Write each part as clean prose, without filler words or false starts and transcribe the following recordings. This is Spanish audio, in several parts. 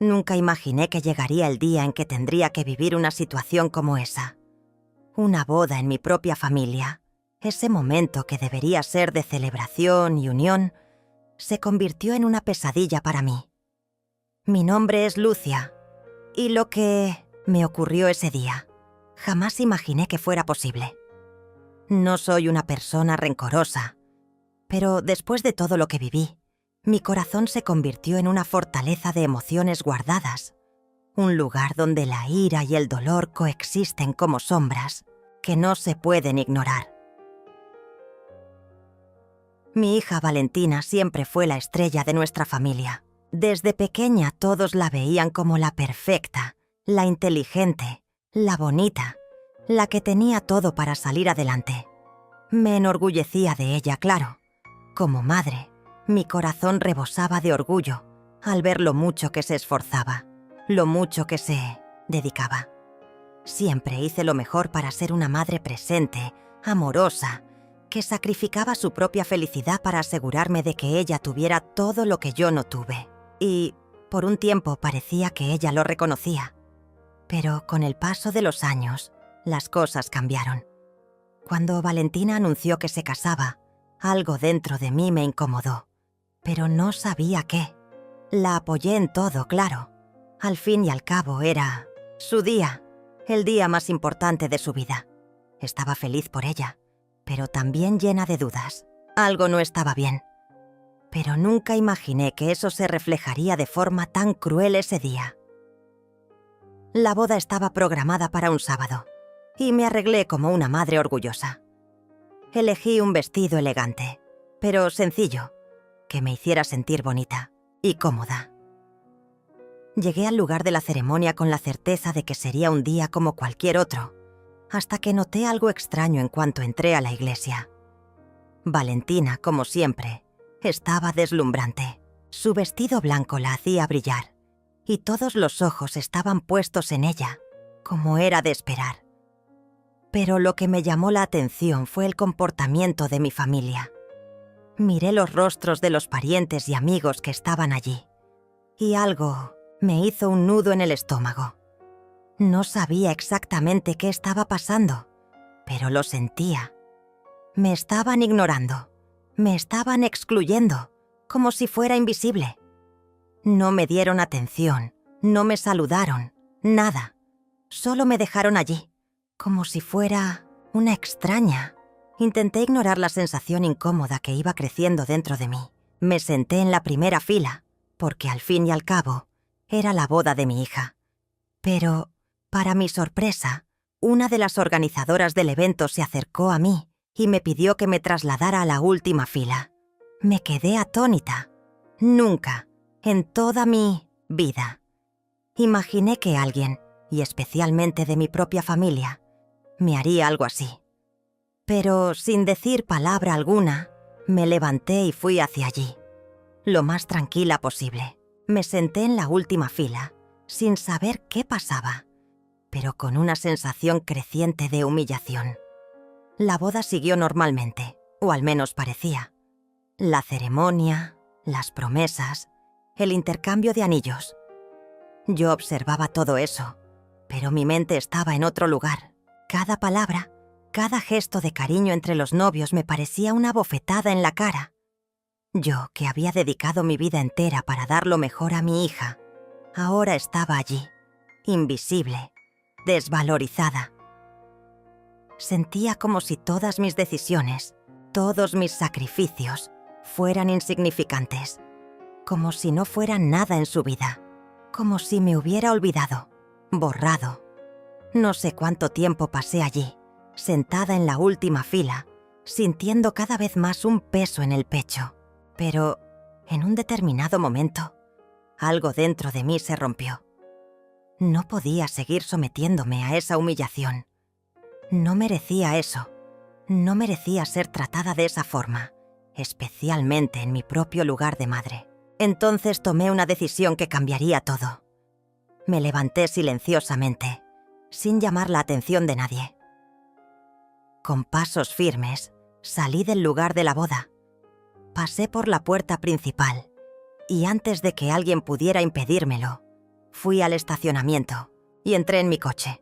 Nunca imaginé que llegaría el día en que tendría que vivir una situación como esa. Una boda en mi propia familia, ese momento que debería ser de celebración y unión, se convirtió en una pesadilla para mí. Mi nombre es Lucia, y lo que me ocurrió ese día, jamás imaginé que fuera posible. No soy una persona rencorosa, pero después de todo lo que viví, mi corazón se convirtió en una fortaleza de emociones guardadas, un lugar donde la ira y el dolor coexisten como sombras que no se pueden ignorar. Mi hija Valentina siempre fue la estrella de nuestra familia. Desde pequeña todos la veían como la perfecta, la inteligente, la bonita, la que tenía todo para salir adelante. Me enorgullecía de ella, claro. Como madre, mi corazón rebosaba de orgullo al ver lo mucho que se esforzaba, lo mucho que se dedicaba. Siempre hice lo mejor para ser una madre presente, amorosa, que sacrificaba su propia felicidad para asegurarme de que ella tuviera todo lo que yo no tuve. Y, por un tiempo, parecía que ella lo reconocía. Pero con el paso de los años, las cosas cambiaron. Cuando Valentina anunció que se casaba, algo dentro de mí me incomodó, pero no sabía qué. La apoyé en todo, claro. Al fin y al cabo era su día, el día más importante de su vida. Estaba feliz por ella, pero también llena de dudas. Algo no estaba bien. Pero nunca imaginé que eso se reflejaría de forma tan cruel ese día. La boda estaba programada para un sábado, y me arreglé como una madre orgullosa. Elegí un vestido elegante, pero sencillo, que me hiciera sentir bonita y cómoda. Llegué al lugar de la ceremonia con la certeza de que sería un día como cualquier otro, hasta que noté algo extraño en cuanto entré a la iglesia. Valentina, como siempre, estaba deslumbrante. Su vestido blanco la hacía brillar, y todos los ojos estaban puestos en ella, como era de esperar. Pero lo que me llamó la atención fue el comportamiento de mi familia. Miré los rostros de los parientes y amigos que estaban allí, y algo me hizo un nudo en el estómago. No sabía exactamente qué estaba pasando, pero lo sentía. Me estaban ignorando, me estaban excluyendo, como si fuera invisible. No me dieron atención, no me saludaron, nada. Solo me dejaron allí, como si fuera una extraña. Intenté ignorar la sensación incómoda que iba creciendo dentro de mí. Me senté en la primera fila, porque al fin y al cabo, era la boda de mi hija. Pero, para mi sorpresa, una de las organizadoras del evento se acercó a mí y me pidió que me trasladara a la última fila. Me quedé atónita. Nunca, en toda mi vida, imaginé que alguien, y especialmente de mi propia familia, me haría algo así. Pero, sin decir palabra alguna, me levanté y fui hacia allí, lo más tranquila posible. Me senté en la última fila, sin saber qué pasaba, pero con una sensación creciente de humillación. La boda siguió normalmente, o al menos parecía. La ceremonia, las promesas, el intercambio de anillos. Yo observaba todo eso, pero mi mente estaba en otro lugar. Cada palabra, cada gesto de cariño entre los novios me parecía una bofetada en la cara. Yo, que había dedicado mi vida entera para dar lo mejor a mi hija, ahora estaba allí, invisible, desvalorizada. Sentía como si todas mis decisiones, todos mis sacrificios, fueran insignificantes, como si no fueran nada en su vida, como si me hubiera olvidado, borrado. No sé cuánto tiempo pasé allí, sentada en la última fila, sintiendo cada vez más un peso en el pecho. Pero, en un determinado momento, algo dentro de mí se rompió. No podía seguir sometiéndome a esa humillación. No merecía eso. No merecía ser tratada de esa forma, especialmente en mi propio lugar de madre. Entonces tomé una decisión que cambiaría todo. Me levanté silenciosamente, sin llamar la atención de nadie. Con pasos firmes, salí del lugar de la boda. Pasé por la puerta principal, y antes de que alguien pudiera impedírmelo, Fui al estacionamiento y entré en mi coche.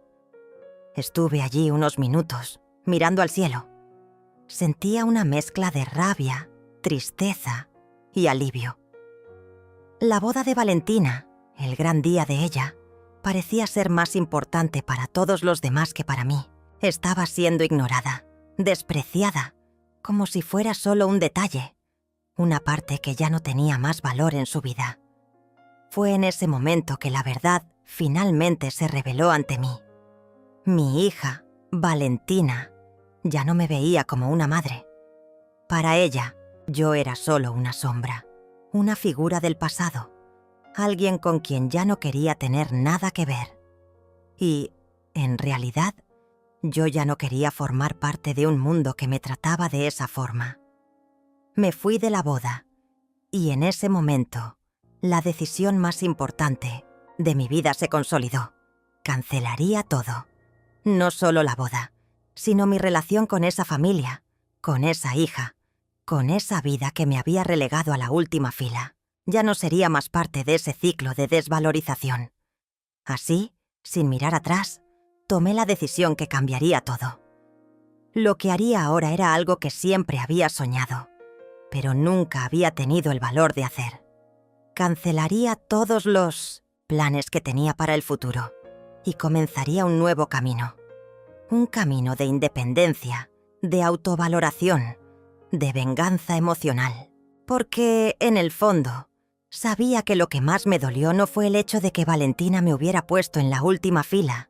Estuve allí unos minutos, mirando al cielo. Sentía una mezcla de rabia, tristeza y alivio. La boda de Valentina, el gran día de ella, parecía ser más importante para todos los demás que para mí. Estaba siendo ignorada, despreciada, como si fuera solo un detalle, una parte que ya no tenía más valor en su vida. Fue en ese momento que la verdad finalmente se reveló ante mí. Mi hija, Valentina, ya no me veía como una madre. Para ella, yo era solo una sombra, una figura del pasado, alguien con quien ya no quería tener nada que ver. Y, en realidad, yo ya no quería formar parte de un mundo que me trataba de esa forma. Me fui de la boda, y en ese momento, la decisión más importante de mi vida se consolidó. Cancelaría todo. No solo la boda, sino mi relación con esa familia, con esa hija, con esa vida que me había relegado a la última fila. Ya no sería más parte de ese ciclo de desvalorización. Así, sin mirar atrás, tomé la decisión que cambiaría todo. Lo que haría ahora era algo que siempre había soñado, pero nunca había tenido el valor de hacer. Cancelaría todos los planes que tenía para el futuro y comenzaría un nuevo camino. Un camino de independencia, de autovaloración, de venganza emocional. Porque, en el fondo, sabía que lo que más me dolió no fue el hecho de que Valentina me hubiera puesto en la última fila.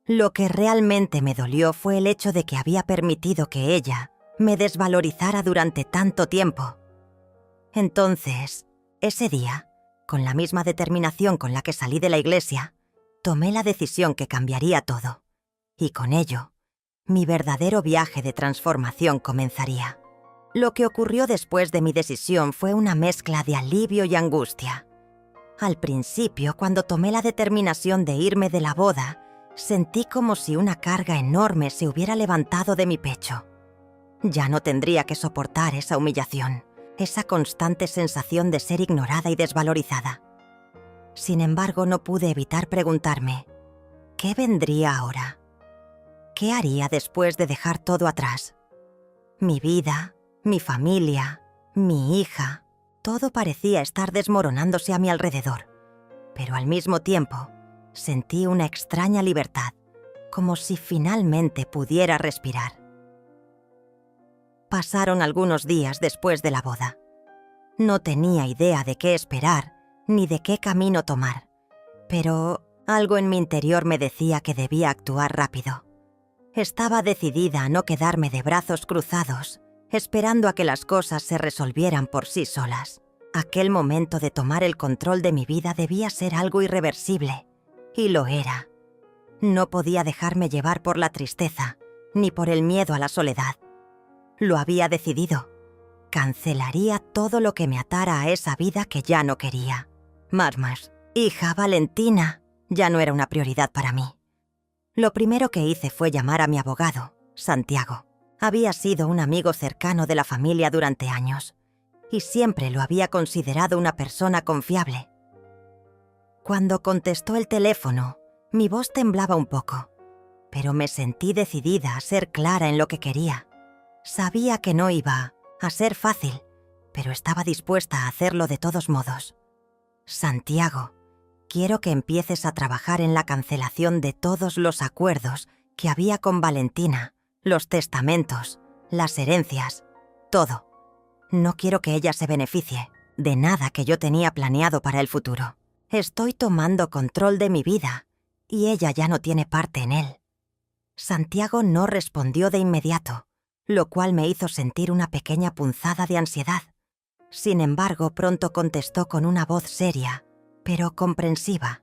Lo que realmente me dolió fue el hecho de que había permitido que ella me desvalorizara durante tanto tiempo. Entonces, ese día, con la misma determinación con la que salí de la iglesia, tomé la decisión que cambiaría todo. Y con ello, mi verdadero viaje de transformación comenzaría. Lo que ocurrió después de mi decisión fue una mezcla de alivio y angustia. Al principio, cuando tomé la determinación de irme de la boda, sentí como si una carga enorme se hubiera levantado de mi pecho. Ya no tendría que soportar esa humillación, esa constante sensación de ser ignorada y desvalorizada. Sin embargo, no pude evitar preguntarme, ¿qué vendría ahora? ¿Qué haría después de dejar todo atrás? Mi vida, mi familia, mi hija, todo parecía estar desmoronándose a mi alrededor. Pero al mismo tiempo, sentí una extraña libertad, como si finalmente pudiera respirar. Pasaron algunos días después de la boda. No tenía idea de qué esperar ni de qué camino tomar, pero algo en mi interior me decía que debía actuar rápido. Estaba decidida a no quedarme de brazos cruzados, esperando a que las cosas se resolvieran por sí solas. Aquel momento de tomar el control de mi vida debía ser algo irreversible, y lo era. No podía dejarme llevar por la tristeza, ni por el miedo a la soledad. Lo había decidido. Cancelaría todo lo que me atara a esa vida que ya no quería. Marmas, hija, Valentina, ya no era una prioridad para mí. Lo primero que hice fue llamar a mi abogado, Santiago. Había sido un amigo cercano de la familia durante años, y siempre lo había considerado una persona confiable. Cuando contestó el teléfono, mi voz temblaba un poco, pero me sentí decidida a ser clara en lo que quería. Sabía que no iba a ser fácil, pero estaba dispuesta a hacerlo de todos modos. Santiago, quiero que empieces a trabajar en la cancelación de todos los acuerdos que había con Valentina, los testamentos, las herencias, todo. No quiero que ella se beneficie de nada que yo tenía planeado para el futuro. Estoy tomando control de mi vida y ella ya no tiene parte en él. Santiago no respondió de inmediato, lo cual me hizo sentir una pequeña punzada de ansiedad. Sin embargo, pronto contestó con una voz seria, pero comprensiva.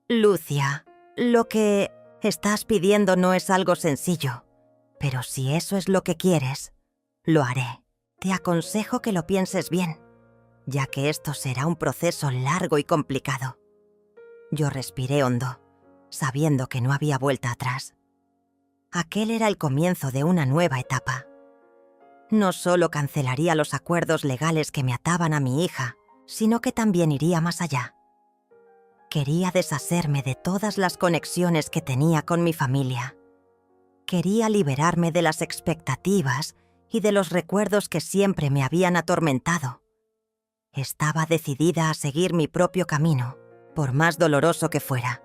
Lucia, lo que estás pidiendo no es algo sencillo, pero si eso es lo que quieres, lo haré. Te aconsejo que lo pienses bien, ya que esto será un proceso largo y complicado. Yo respiré hondo, sabiendo que no había vuelta atrás. Aquel era el comienzo de una nueva etapa. No solo cancelaría los acuerdos legales que me ataban a mi hija, sino que también iría más allá. Quería deshacerme de todas las conexiones que tenía con mi familia. Quería liberarme de las expectativas y de los recuerdos que siempre me habían atormentado. Estaba decidida a seguir mi propio camino, por más doloroso que fuera.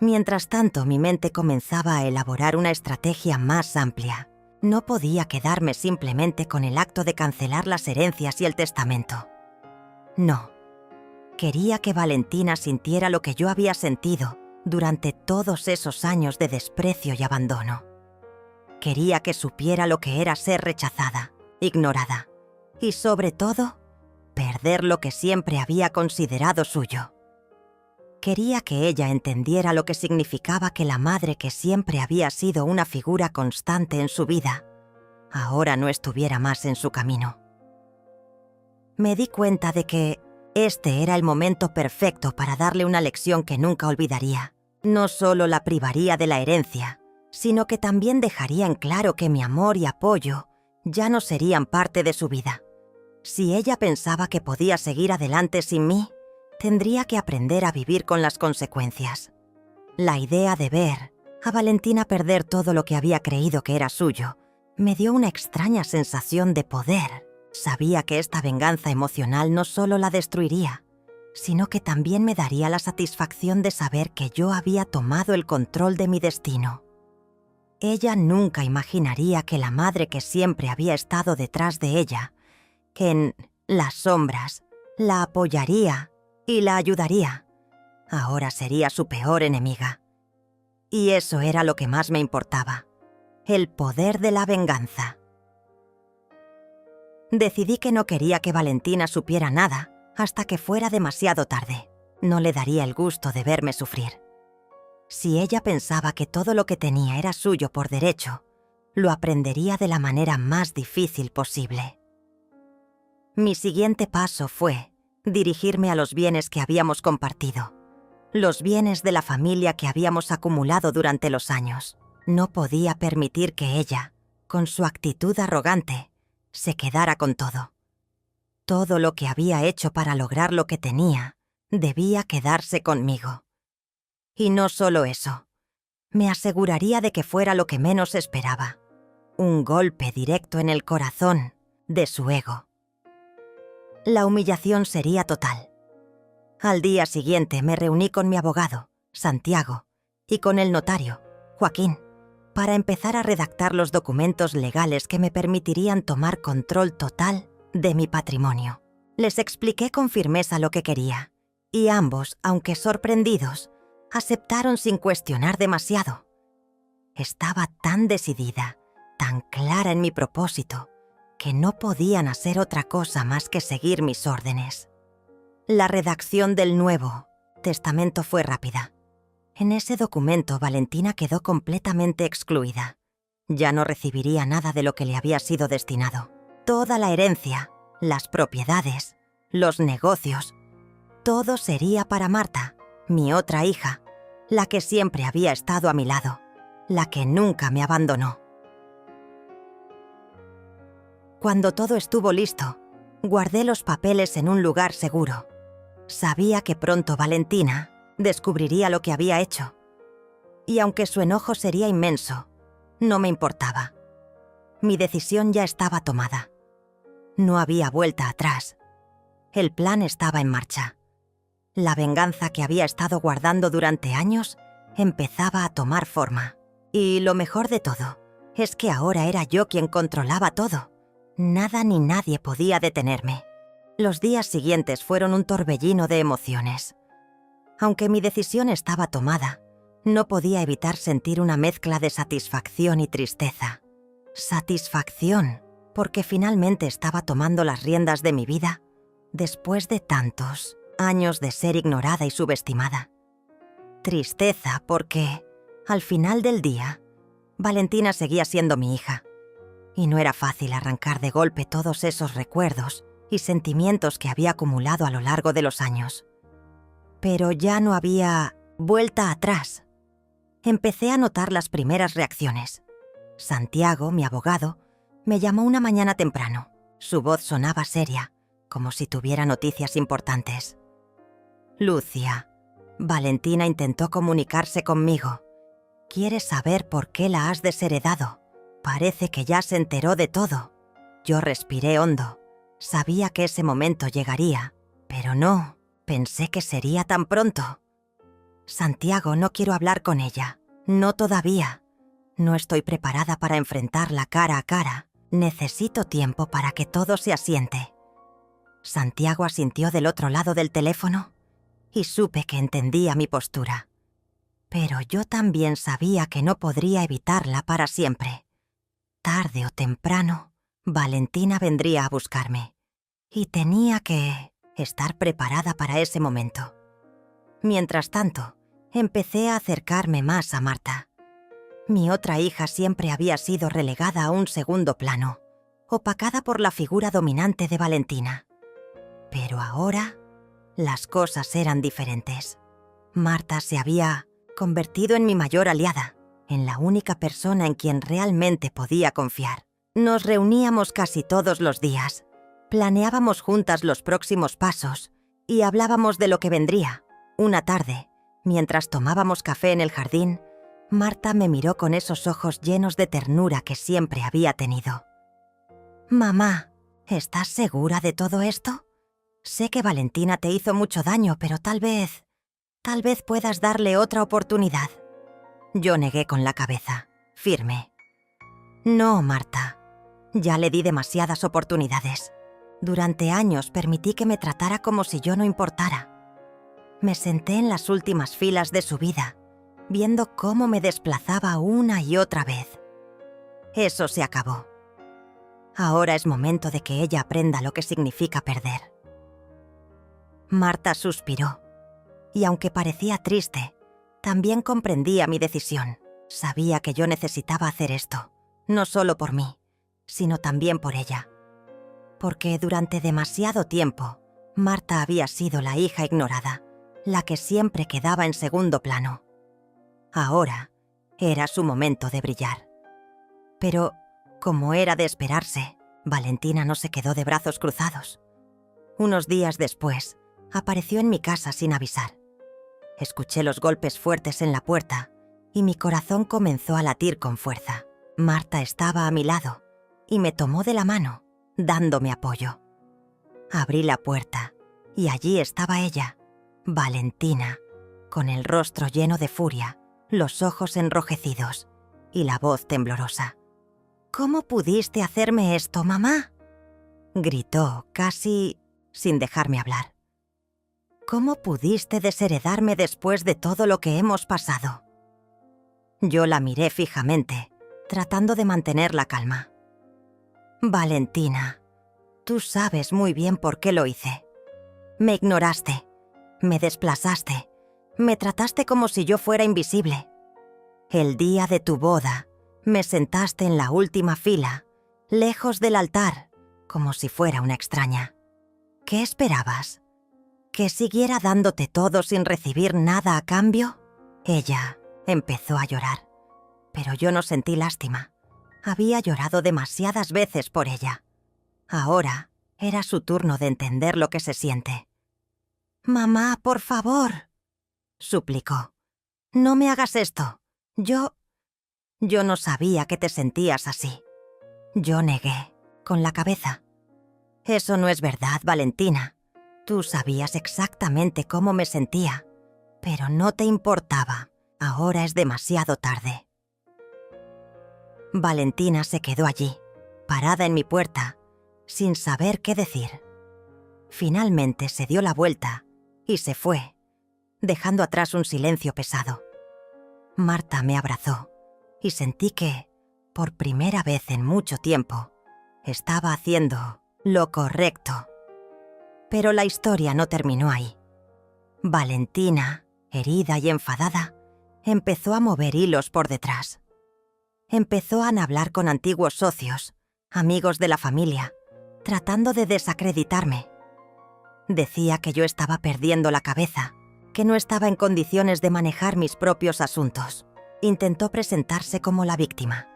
Mientras tanto, mi mente comenzaba a elaborar una estrategia más amplia. No podía quedarme simplemente con el acto de cancelar las herencias y el testamento. No. Quería que Valentina sintiera lo que yo había sentido durante todos esos años de desprecio y abandono. Quería que supiera lo que era ser rechazada, ignorada y, sobre todo, perder lo que siempre había considerado suyo. Quería que ella entendiera lo que significaba que la madre que siempre había sido una figura constante en su vida, ahora no estuviera más en su camino. Me di cuenta de que este era el momento perfecto para darle una lección que nunca olvidaría. No solo la privaría de la herencia, sino que también dejaría en claro que mi amor y apoyo ya no serían parte de su vida. Si ella pensaba que podía seguir adelante sin mí, tendría que aprender a vivir con las consecuencias. La idea de ver a Valentina perder todo lo que había creído que era suyo me dio una extraña sensación de poder. Sabía que esta venganza emocional no solo la destruiría, sino que también me daría la satisfacción de saber que yo había tomado el control de mi destino. Ella nunca imaginaría que la madre que siempre había estado detrás de ella, que en las sombras la apoyaría y la ayudaría, ahora sería su peor enemiga. Y eso era lo que más me importaba, el poder de la venganza. Decidí que no quería que Valentina supiera nada hasta que fuera demasiado tarde. No le daría el gusto de verme sufrir. Si ella pensaba que todo lo que tenía era suyo por derecho, lo aprendería de la manera más difícil posible. Mi siguiente paso fue dirigirme a los bienes que habíamos compartido, los bienes de la familia que habíamos acumulado durante los años. No podía permitir que ella, con su actitud arrogante, se quedara con todo. Todo lo que había hecho para lograr lo que tenía debía quedarse conmigo. Y no solo eso, me aseguraría de que fuera lo que menos esperaba, un golpe directo en el corazón de su ego. La humillación sería total. Al día siguiente me reuní con mi abogado, Santiago, y con el notario, Joaquín, para empezar a redactar los documentos legales que me permitirían tomar control total de mi patrimonio. Les expliqué con firmeza lo que quería, y ambos, aunque sorprendidos, aceptaron sin cuestionar demasiado. Estaba tan decidida, tan clara en mi propósito, que no podían hacer otra cosa más que seguir mis órdenes. La redacción del nuevo testamento fue rápida. En ese documento, Valentina quedó completamente excluida. Ya no recibiría nada de lo que le había sido destinado. Toda la herencia, las propiedades, los negocios, todo sería para Marta, mi otra hija, la que siempre había estado a mi lado, la que nunca me abandonó. Cuando todo estuvo listo, guardé los papeles en un lugar seguro. Sabía que pronto Valentina descubriría lo que había hecho. Y aunque su enojo sería inmenso, no me importaba. Mi decisión ya estaba tomada. No había vuelta atrás. El plan estaba en marcha. La venganza que había estado guardando durante años empezaba a tomar forma. Y lo mejor de todo es que ahora era yo quien controlaba todo. Nada ni nadie podía detenerme. Los días siguientes fueron un torbellino de emociones. Aunque mi decisión estaba tomada, no podía evitar sentir una mezcla de satisfacción y tristeza. Satisfacción, porque finalmente estaba tomando las riendas de mi vida después de tantos años de ser ignorada y subestimada. Tristeza, porque, al final del día, Valentina seguía siendo mi hija. Y no era fácil arrancar de golpe todos esos recuerdos y sentimientos que había acumulado a lo largo de los años. Pero ya no había vuelta atrás. Empecé a notar las primeras reacciones. Santiago, mi abogado, me llamó una mañana temprano. Su voz sonaba seria, como si tuviera noticias importantes. «Lucia, Valentina intentó comunicarse conmigo. Quiere saber por qué la has desheredado. Parece que ya se enteró de todo. Yo respiré hondo. Sabía que ese momento llegaría, pero no, pensé que sería tan pronto. Santiago, no quiero hablar con ella. No todavía. No estoy preparada para enfrentarla cara a cara. Necesito tiempo para que todo se asiente. Santiago asintió del otro lado del teléfono y supe que entendía mi postura. Pero yo también sabía que no podría evitarla para siempre. Tarde o temprano, Valentina vendría a buscarme. Y tenía que estar preparada para ese momento. Mientras tanto, empecé a acercarme más a Marta. Mi otra hija siempre había sido relegada a un segundo plano, opacada por la figura dominante de Valentina. Pero ahora, las cosas eran diferentes. Marta se había convertido en mi mayor aliada, en la única persona en quien realmente podía confiar. Nos reuníamos casi todos los días, planeábamos juntas los próximos pasos y hablábamos de lo que vendría. Una tarde, mientras tomábamos café en el jardín, Marta me miró con esos ojos llenos de ternura que siempre había tenido. «Mamá, ¿estás segura de todo esto? Sé que Valentina te hizo mucho daño, pero tal vez puedas darle otra oportunidad». Yo negué con la cabeza, firme. «No, Marta. Ya le di demasiadas oportunidades. Durante años permití que me tratara como si yo no importara. Me senté en las últimas filas de su vida, viendo cómo me desplazaba una y otra vez. Eso se acabó. Ahora es momento de que ella aprenda lo que significa perder». Marta suspiró, y aunque parecía triste, también comprendía mi decisión. Sabía que yo necesitaba hacer esto, no solo por mí, sino también por ella. Porque durante demasiado tiempo, Marta había sido la hija ignorada, la que siempre quedaba en segundo plano. Ahora era su momento de brillar. Pero, como era de esperarse, Valentina no se quedó de brazos cruzados. Unos días después, apareció en mi casa sin avisar. Escuché los golpes fuertes en la puerta y mi corazón comenzó a latir con fuerza. Marta estaba a mi lado y me tomó de la mano, dándome apoyo. Abrí la puerta y allí estaba ella, Valentina, con el rostro lleno de furia, los ojos enrojecidos y la voz temblorosa. «¿Cómo pudiste hacerme esto, mamá?», gritó, casi sin dejarme hablar. «¿Cómo pudiste desheredarme después de todo lo que hemos pasado?». Yo la miré fijamente, tratando de mantener la calma. «Valentina, tú sabes muy bien por qué lo hice. Me ignoraste, me desplazaste, me trataste como si yo fuera invisible. El día de tu boda, me sentaste en la última fila, lejos del altar, como si fuera una extraña. ¿Qué esperabas? ¿Que siguiera dándote todo sin recibir nada a cambio?». Ella empezó a llorar, pero yo no sentí lástima. Había llorado demasiadas veces por ella. Ahora era su turno de entender lo que se siente. «Mamá, por favor», suplicó. «No me hagas esto. Yo no sabía que te sentías así». Yo negué, con la cabeza. «Eso no es verdad, Valentina. Tú sabías exactamente cómo me sentía, pero no te importaba. Ahora es demasiado tarde». Valentina se quedó allí, parada en mi puerta, sin saber qué decir. Finalmente se dio la vuelta y se fue, dejando atrás un silencio pesado. Marta me abrazó y sentí que, por primera vez en mucho tiempo, estaba haciendo lo correcto. Pero la historia no terminó ahí. Valentina, herida y enfadada, empezó a mover hilos por detrás. Empezó a hablar con antiguos socios, amigos de la familia, tratando de desacreditarme. Decía que yo estaba perdiendo la cabeza, que no estaba en condiciones de manejar mis propios asuntos. Intentó presentarse como la víctima,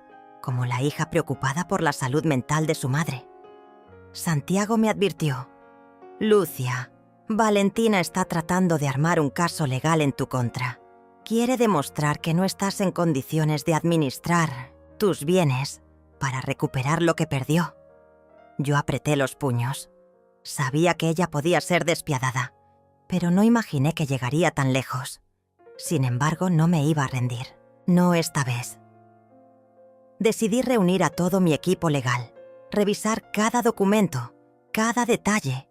como la hija preocupada por la salud mental de su madre. Santiago me advirtió: «Lucia, Valentina está tratando de armar un caso legal en tu contra. Quiere demostrar que no estás en condiciones de administrar tus bienes para recuperar lo que perdió. Yo apreté los puños. Sabía que ella podía ser despiadada, pero no imaginé que llegaría tan lejos. Sin embargo, no me iba a rendir. No esta vez. Decidí reunir a todo mi equipo legal, revisar cada documento, cada detalle,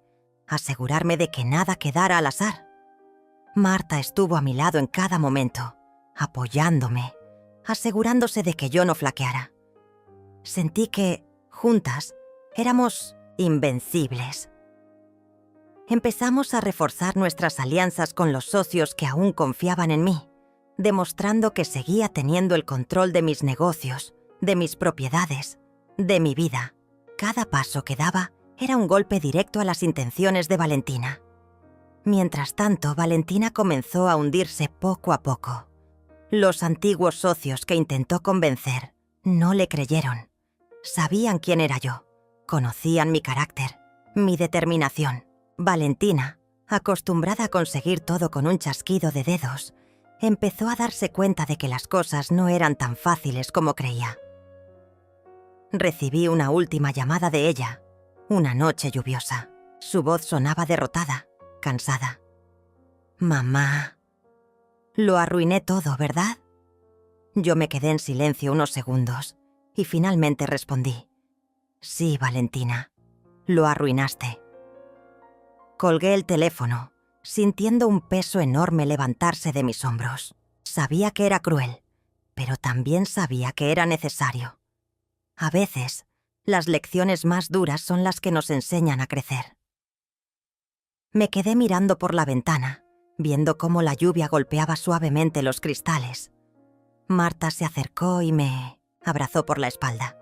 asegurarme de que nada quedara al azar. Marta estuvo a mi lado en cada momento, apoyándome, asegurándose de que yo no flaqueara. Sentí que, juntas, éramos invencibles. Empezamos a reforzar nuestras alianzas con los socios que aún confiaban en mí, demostrando que seguía teniendo el control de mis negocios, de mis propiedades, de mi vida. Cada paso que daba era un golpe directo a las intenciones de Valentina. Mientras tanto, Valentina comenzó a hundirse poco a poco. Los antiguos socios que intentó convencer no le creyeron. Sabían quién era yo, conocían mi carácter, mi determinación. Valentina, acostumbrada a conseguir todo con un chasquido de dedos, empezó a darse cuenta de que las cosas no eran tan fáciles como creía. Recibí una última llamada de ella, una noche lluviosa. Su voz sonaba derrotada, cansada. «Mamá, lo arruiné todo, ¿verdad?» Yo me quedé en silencio unos segundos y finalmente respondí: «Sí, Valentina, lo arruinaste». Colgué el teléfono, sintiendo un peso enorme levantarse de mis hombros. Sabía que era cruel, pero también sabía que era necesario. A veces, las lecciones más duras son las que nos enseñan a crecer. Me quedé mirando por la ventana, viendo cómo la lluvia golpeaba suavemente los cristales. Marta se acercó y me abrazó por la espalda.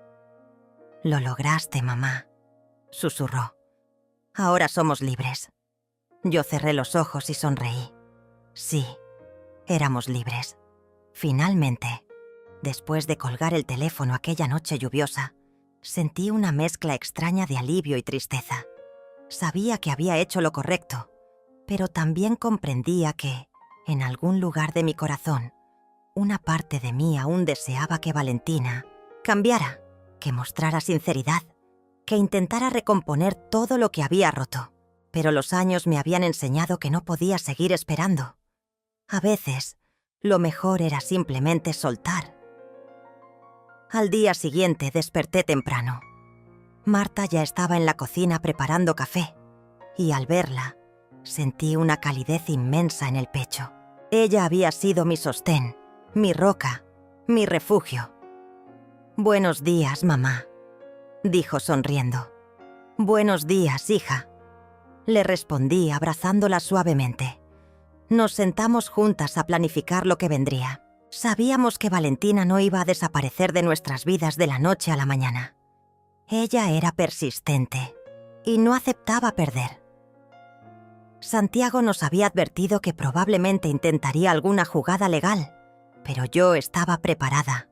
«Lo lograste, mamá», susurró. «Ahora somos libres». Yo cerré los ojos y sonreí. Sí, éramos libres. Finalmente, después de colgar el teléfono aquella noche lluviosa, sentí una mezcla extraña de alivio y tristeza. Sabía que había hecho lo correcto, pero también comprendía que, en algún lugar de mi corazón, una parte de mí aún deseaba que Valentina cambiara, que mostrara sinceridad, que intentara recomponer todo lo que había roto. Pero los años me habían enseñado que no podía seguir esperando. A veces, lo mejor era simplemente soltar. Al día siguiente desperté temprano. Marta ya estaba en la cocina preparando café, y al verla, sentí una calidez inmensa en el pecho. Ella había sido mi sostén, mi roca, mi refugio. «Buenos días, mamá», dijo sonriendo. «Buenos días, hija», le respondí abrazándola suavemente. Nos sentamos juntas a planificar lo que vendría. Sabíamos que Valentina no iba a desaparecer de nuestras vidas de la noche a la mañana. Ella era persistente y no aceptaba perder. Santiago nos había advertido que probablemente intentaría alguna jugada legal, pero yo estaba preparada.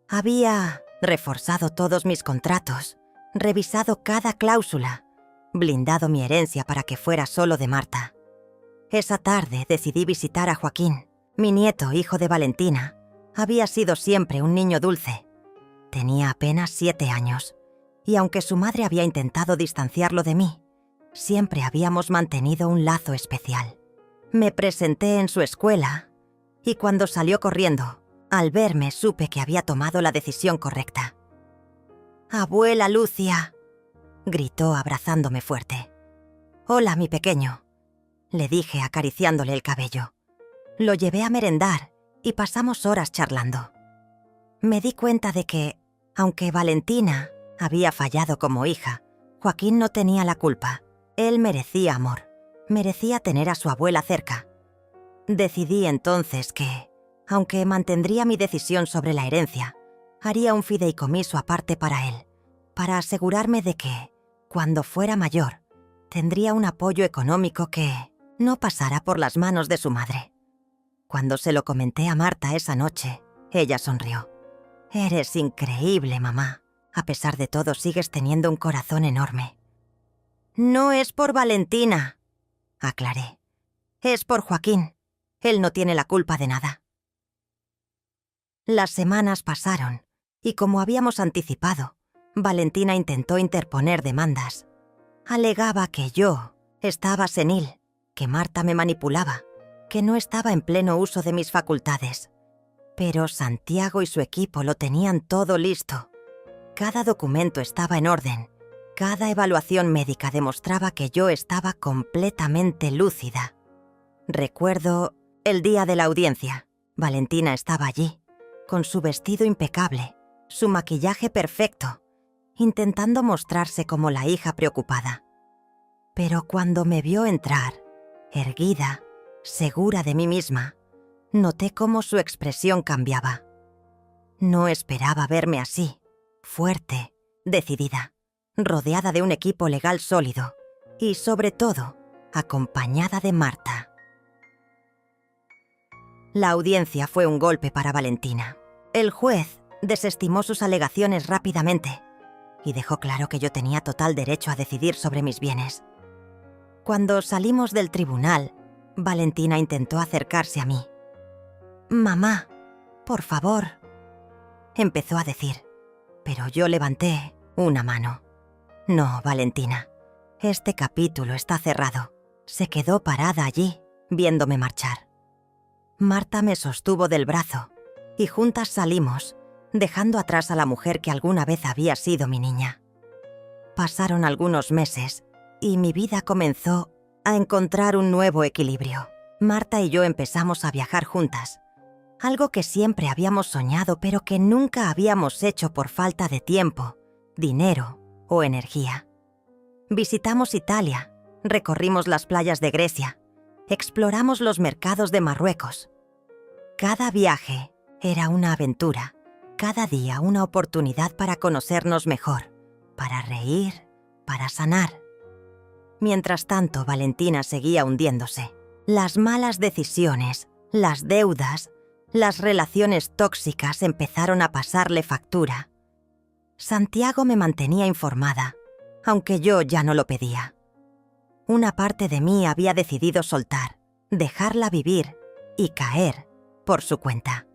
Había reforzado todos mis contratos, revisado cada cláusula, blindado mi herencia para que fuera solo de Marta. Esa tarde decidí visitar a Joaquín. Mi nieto, hijo de Valentina, había sido siempre un niño dulce. Tenía apenas 7 años, y aunque su madre había intentado distanciarlo de mí, siempre habíamos mantenido un lazo especial. Me presenté en su escuela, y cuando salió corriendo, al verme supe que había tomado la decisión correcta. «Abuela Lucia», gritó abrazándome fuerte. «Hola, mi pequeño», le dije acariciándole el cabello. Lo llevé a merendar y pasamos horas charlando. Me di cuenta de que, aunque Valentina había fallado como hija, Joaquín no tenía la culpa. Él merecía amor, merecía tener a su abuela cerca. Decidí entonces que, aunque mantendría mi decisión sobre la herencia, haría un fideicomiso aparte para él, para asegurarme de que, cuando fuera mayor, tendría un apoyo económico que no pasara por las manos de su madre. Cuando se lo comenté a Marta esa noche, ella sonrió. «Eres increíble, mamá. A pesar de todo, sigues teniendo un corazón enorme». «No es por Valentina», aclaré. Es por Joaquín. Él no tiene la culpa de nada. Las semanas pasaron, y como habíamos anticipado, Valentina intentó interponer demandas. Alegaba que yo estaba senil, que Marta me manipulaba, que no estaba en pleno uso de mis facultades. Pero Santiago y su equipo lo tenían todo listo. Cada documento estaba en orden. Cada evaluación médica demostraba que yo estaba completamente lúcida. Recuerdo el día de la audiencia. Valentina estaba allí, con su vestido impecable, su maquillaje perfecto, intentando mostrarse como la hija preocupada. Pero cuando me vio entrar, erguida, segura de mí misma, noté cómo su expresión cambiaba. No esperaba verme así, fuerte, decidida, rodeada de un equipo legal sólido y, sobre todo, acompañada de Marta. La audiencia fue un golpe para Valentina. El juez desestimó sus alegaciones rápidamente y dejó claro que yo tenía total derecho a decidir sobre mis bienes. Cuando salimos del tribunal, Valentina intentó acercarse a mí. «Mamá, por favor», empezó a decir, pero yo levanté una mano. «No, Valentina, este capítulo está cerrado». Se quedó parada allí, viéndome marchar. Marta me sostuvo del brazo y juntas salimos, dejando atrás a la mujer que alguna vez había sido mi niña. Pasaron algunos meses y mi vida comenzó a encontrar un nuevo equilibrio. Marta y yo empezamos a viajar juntas, algo que siempre habíamos soñado pero que nunca habíamos hecho por falta de tiempo, dinero o energía. Visitamos Italia, recorrimos las playas de Grecia, exploramos los mercados de Marruecos. Cada viaje era una aventura, cada día una oportunidad para conocernos mejor, para reír, para sanar. Mientras tanto, Valentina seguía hundiéndose. Las malas decisiones, las deudas, las relaciones tóxicas empezaron a pasarle factura. Santiago me mantenía informada, aunque yo ya no lo pedía. Una parte de mí había decidido soltar, dejarla vivir y caer por su cuenta.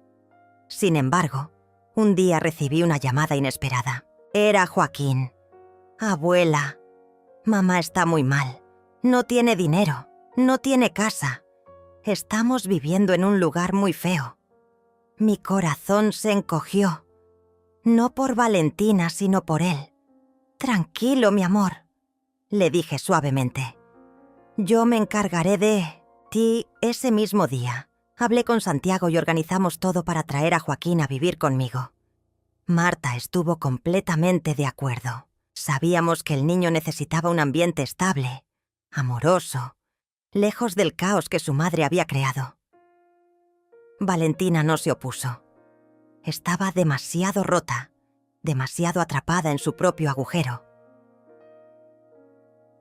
Sin embargo, un día recibí una llamada inesperada. Era Joaquín. «Abuela, mamá está muy mal. No tiene dinero, no tiene casa. Estamos viviendo en un lugar muy feo». Mi corazón se encogió. No por Valentina, sino por él. «Tranquilo, mi amor», le dije suavemente. «Yo me encargaré de ti». Ese mismo día, hablé con Santiago y organizamos todo para traer a Joaquín a vivir conmigo. Marta estuvo completamente de acuerdo. Sabíamos que el niño necesitaba un ambiente estable, amoroso, lejos del caos que su madre había creado. Valentina no se opuso. Estaba demasiado rota, demasiado atrapada en su propio agujero.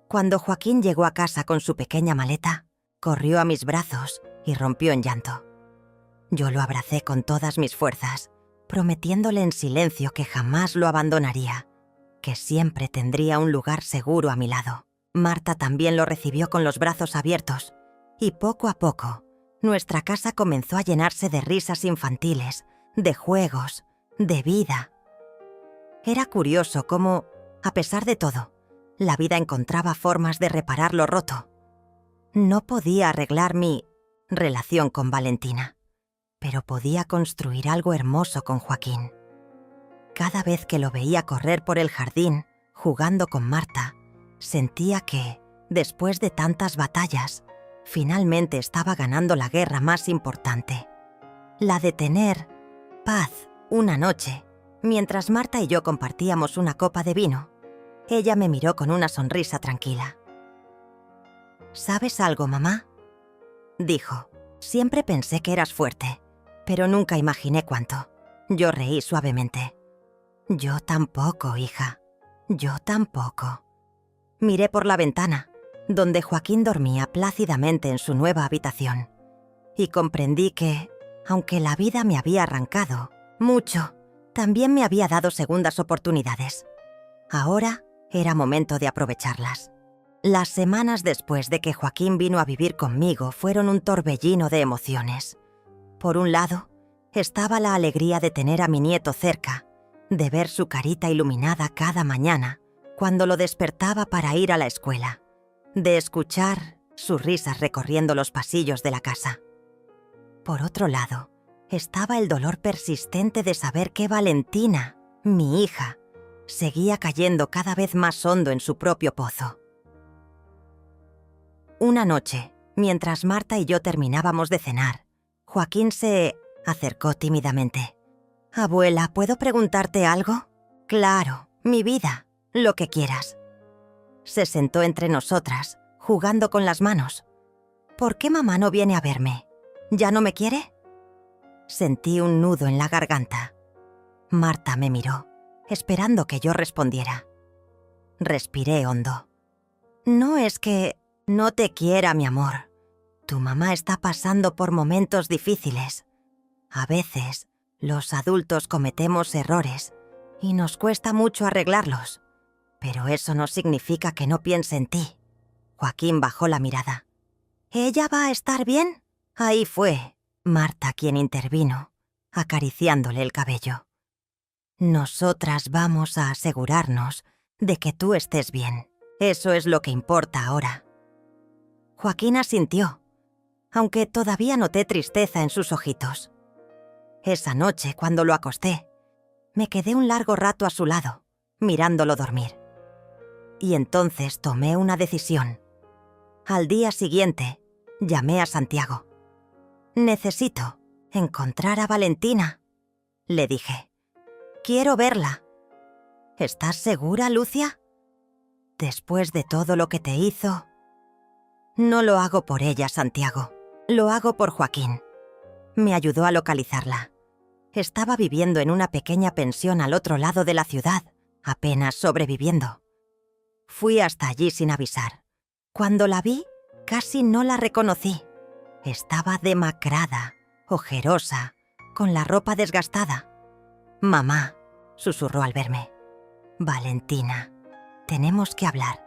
Cuando Joaquín llegó a casa con su pequeña maleta, corrió a mis brazos y rompió en llanto. Yo lo abracé con todas mis fuerzas, prometiéndole en silencio que jamás lo abandonaría, que siempre tendría un lugar seguro a mi lado. Marta también lo recibió con los brazos abiertos, y poco a poco, nuestra casa comenzó a llenarse de risas infantiles, de juegos, de vida. Era curioso cómo, a pesar de todo, la vida encontraba formas de reparar lo roto. No podía arreglar mi relación con Valentina, pero podía construir algo hermoso con Joaquín. Cada vez que lo veía correr por el jardín, jugando con Marta, sentía que, después de tantas batallas, finalmente estaba ganando la guerra más importante, la de tener paz una noche. Mientras Marta y yo compartíamos una copa de vino, ella me miró con una sonrisa tranquila. «¿Sabes algo, mamá?», dijo. «Siempre pensé que eras fuerte, pero nunca imaginé cuánto». Yo reí suavemente. «Yo tampoco, hija. Yo tampoco». Miré por la ventana, donde Joaquín dormía plácidamente en su nueva habitación, y comprendí que, aunque la vida me había arrancado mucho, también me había dado segundas oportunidades. Ahora era momento de aprovecharlas. Las semanas después de que Joaquín vino a vivir conmigo fueron un torbellino de emociones. Por un lado, estaba la alegría de tener a mi nieto cerca, de ver su carita iluminada cada mañana cuando lo despertaba para ir a la escuela, de escuchar sus risas recorriendo los pasillos de la casa. Por otro lado, estaba el dolor persistente de saber que Valentina, mi hija, seguía cayendo cada vez más hondo en su propio pozo. Una noche, mientras Marta y yo terminábamos de cenar, Joaquín se acercó tímidamente. «Abuela, ¿puedo preguntarte algo?» «Claro, mi vida, lo que quieras». Se sentó entre nosotras, jugando con las manos. «¿Por qué mamá no viene a verme? ¿Ya no me quiere?» Sentí un nudo en la garganta. Marta me miró, esperando que yo respondiera. Respiré hondo. «No es que no te quiera, mi amor. Tu mamá está pasando por momentos difíciles. A veces, los adultos cometemos errores y nos cuesta mucho arreglarlos. Pero eso no significa que no piense en ti». Joaquín bajó la mirada. «¿Ella va a estar bien?» Ahí fue Marta quien intervino, acariciándole el cabello. «Nosotras vamos a asegurarnos de que tú estés bien. Eso es lo que importa ahora». Joaquín asintió, aunque todavía noté tristeza en sus ojitos. Esa noche, cuando lo acosté, me quedé un largo rato a su lado, mirándolo dormir. Y entonces tomé una decisión. Al día siguiente, llamé a Santiago. «Necesito encontrar a Valentina», le dije. «Quiero verla». «¿Estás segura, Lucia? Después de todo lo que te hizo...» «No lo hago por ella, Santiago. Lo hago por Joaquín. Me ayudó a localizarla. Estaba viviendo en una pequeña pensión al otro lado de la ciudad, apenas sobreviviendo. Fui hasta allí sin avisar. Cuando la vi, casi no la reconocí. Estaba demacrada, ojerosa, con la ropa desgastada. «Mamá», susurró al verme. «Valentina, tenemos que hablar».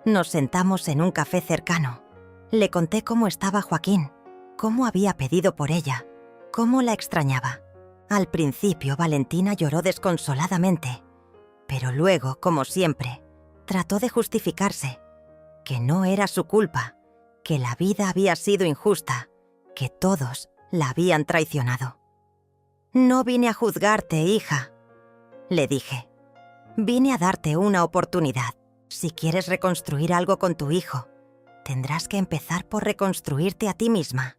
Nos sentamos en un café cercano. Le conté cómo estaba Joaquín, cómo había pedido por ella, cómo la extrañaba. Al principio Valentina lloró desconsoladamente, pero luego, como siempre, trató de justificarse, que no era su culpa, que la vida había sido injusta, que todos la habían traicionado. «No vine a juzgarte, hija», le dije. «Vine a darte una oportunidad. Si quieres reconstruir algo con tu hijo, tendrás que empezar por reconstruirte a ti misma».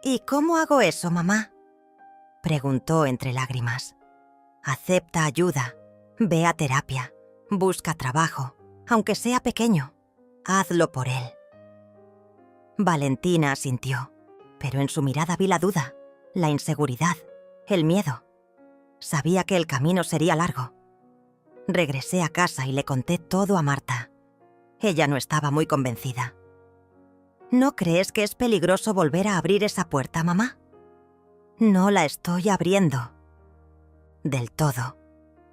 «¿Y cómo hago eso, mamá?», preguntó entre lágrimas. «Acepta ayuda, ve a terapia, busca trabajo, aunque sea pequeño. Hazlo por él». Valentina asintió, pero en su mirada vi la duda, la inseguridad, el miedo. Sabía que el camino sería largo. Regresé a casa y le conté todo a Marta. Ella no estaba muy convencida. «¿No crees que es peligroso volver a abrir esa puerta, mamá?» «No la estoy abriendo». «Del todo»,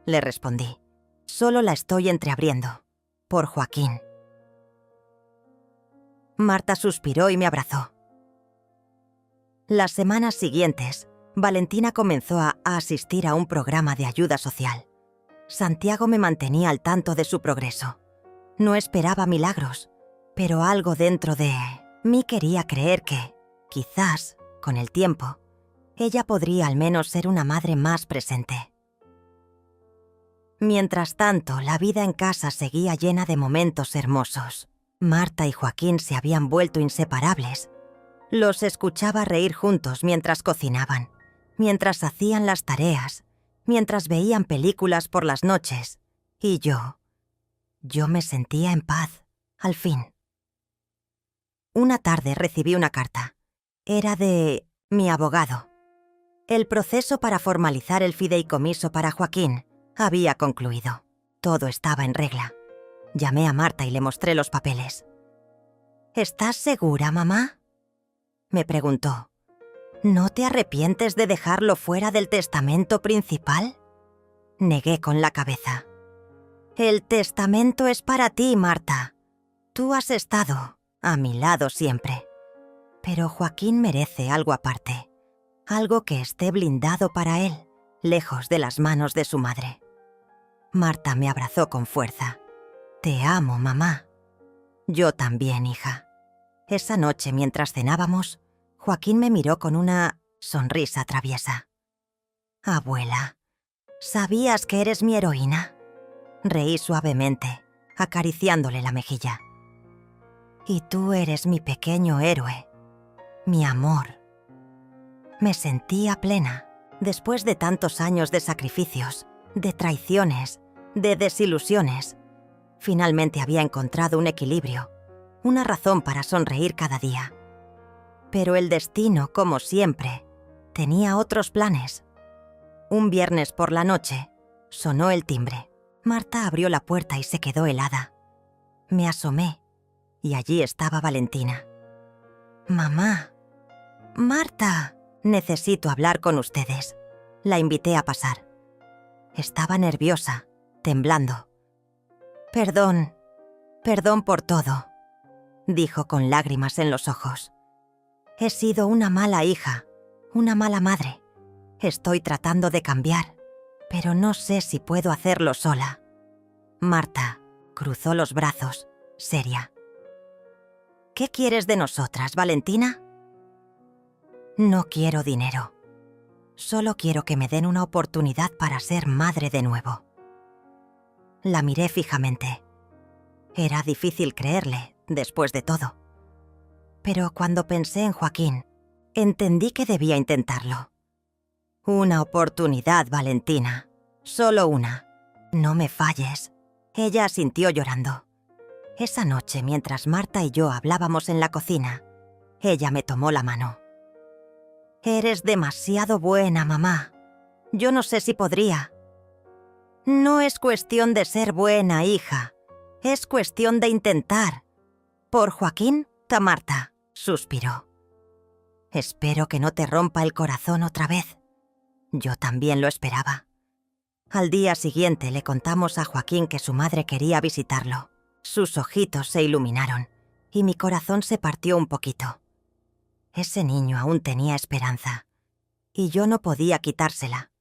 le respondí. «Solo la estoy entreabriendo. Por Joaquín». Marta suspiró y me abrazó. Las semanas siguientes, Valentina comenzó a asistir a un programa de ayuda social. Santiago me mantenía al tanto de su progreso. No esperaba milagros, pero algo dentro de mí quería creer que, quizás, con el tiempo, ella podría al menos ser una madre más presente. Mientras tanto, la vida en casa seguía llena de momentos hermosos. Marta y Joaquín se habían vuelto inseparables. Los escuchaba reír juntos mientras cocinaban, mientras hacían las tareas, mientras veían películas por las noches. Y yo me sentía en paz, al fin. Una tarde recibí una carta. Era de mi abogado. El proceso para formalizar el fideicomiso para Joaquín había concluido. Todo estaba en regla. Llamé a Marta y le mostré los papeles. «¿Estás segura, mamá?», me preguntó. «¿No te arrepientes de dejarlo fuera del testamento principal?». Negué con la cabeza. «El testamento es para ti, Marta. Tú has estado a mi lado siempre, pero Joaquín merece algo aparte, algo que esté blindado para él, lejos de las manos de su madre. Marta me abrazó con fuerza. Te amo, mamá. Yo también, hija. Esa noche, mientras cenábamos, Joaquín me miró con una sonrisa traviesa. Abuela, ¿sabías que eres mi heroína? Reí suavemente, acariciándole la mejilla. Y tú eres mi pequeño héroe, mi amor. Me sentía plena, después de tantos años de sacrificios, de traiciones, de desilusiones. Finalmente había encontrado un equilibrio, una razón para sonreír cada día. Pero el destino, como siempre, tenía otros planes. Un viernes por la noche, sonó el timbre. Marta abrió la puerta y se quedó helada. Me asomé, y allí estaba Valentina. «Mamá, Marta, necesito hablar con ustedes». La invité a pasar. Estaba nerviosa, temblando. «Perdón por todo», dijo con lágrimas en los ojos. «He sido una mala hija, una mala madre. Estoy tratando de cambiar, pero no sé si puedo hacerlo sola». Marta cruzó los brazos, seria. «¿Qué quieres de nosotras, Valentina?» «No quiero dinero. Solo quiero que me den una oportunidad para ser madre de nuevo». La miré fijamente. Era difícil creerle, después de todo. Pero cuando pensé en Joaquín, entendí que debía intentarlo. «Una oportunidad, Valentina. Solo una. No me falles». Ella asintió llorando. Esa noche, mientras Marta y yo hablábamos en la cocina, ella me tomó la mano. «Eres demasiado buena, mamá. Yo no sé si podría». «No es cuestión de ser buena, hija. Es cuestión de intentar». «Por Joaquín, Marta», suspiró. «Espero que no te rompa el corazón otra vez». Yo también lo esperaba. Al día siguiente le contamos a Joaquín que su madre quería visitarlo. Sus ojitos se iluminaron y mi corazón se partió un poquito. Ese niño aún tenía esperanza y yo no podía quitársela.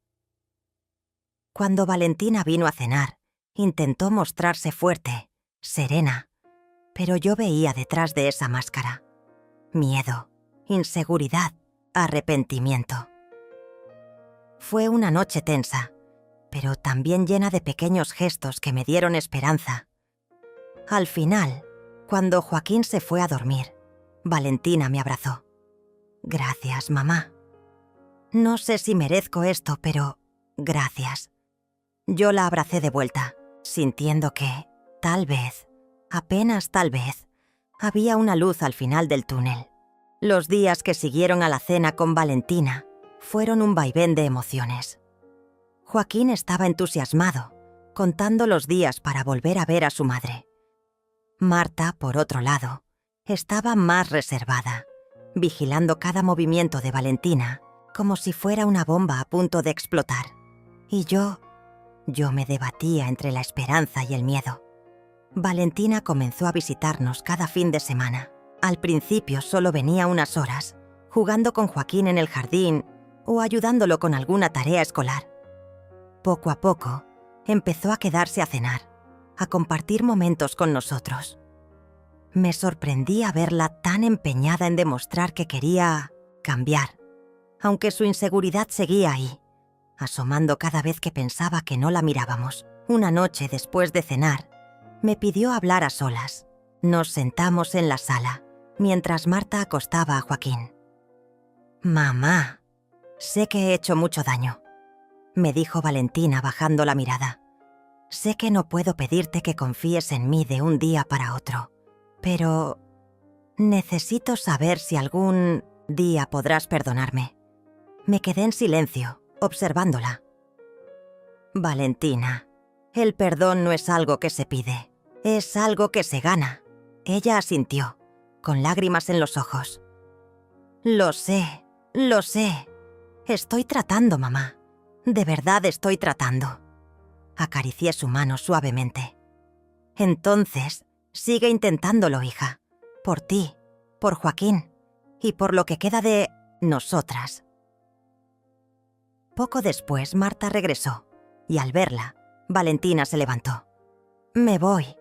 Cuando Valentina vino a cenar, intentó mostrarse fuerte, serena, pero yo veía detrás de esa máscara miedo, inseguridad, arrepentimiento. Fue una noche tensa, pero también llena de pequeños gestos que me dieron esperanza. Al final, cuando Joaquín se fue a dormir, Valentina me abrazó. «Gracias, mamá. No sé si merezco esto, pero gracias». Yo la abracé de vuelta, sintiendo que, tal vez, apenas tal vez, había una luz al final del túnel. Los días que siguieron a la cena con Valentina fueron un vaivén de emociones. Joaquín estaba entusiasmado, contando los días para volver a ver a su madre. Marta, por otro lado, estaba más reservada, vigilando cada movimiento de Valentina como si fuera una bomba a punto de explotar. Y yo me debatía entre la esperanza y el miedo. Valentina comenzó a visitarnos cada fin de semana. Al principio solo venía unas horas, jugando con Joaquín en el jardín o ayudándolo con alguna tarea escolar. Poco a poco, empezó a quedarse a cenar, a compartir momentos con nosotros. Me sorprendía verla tan empeñada en demostrar que quería cambiar, aunque su inseguridad seguía ahí, asomando cada vez que pensaba que no la mirábamos. Una noche, después de cenar, me pidió hablar a solas. Nos sentamos en la sala, mientras Marta acostaba a Joaquín. «Mamá, sé que he hecho mucho daño», me dijo Valentina bajando la mirada. «Sé que no puedo pedirte que confíes en mí de un día para otro, pero necesito saber si algún día podrás perdonarme». Me quedé en silencio, observándola. «Valentina, el perdón no es algo que se pide, es algo que se gana». Ella asintió, con lágrimas en los ojos. Lo sé. Estoy tratando, mamá. De verdad estoy tratando». Acaricié su mano suavemente. «Entonces, Sigue intentándolo, hija. Por ti, por Joaquín y por lo que queda de nosotras. Poco después, Marta regresó y al verla, Valentina se levantó. Me voy.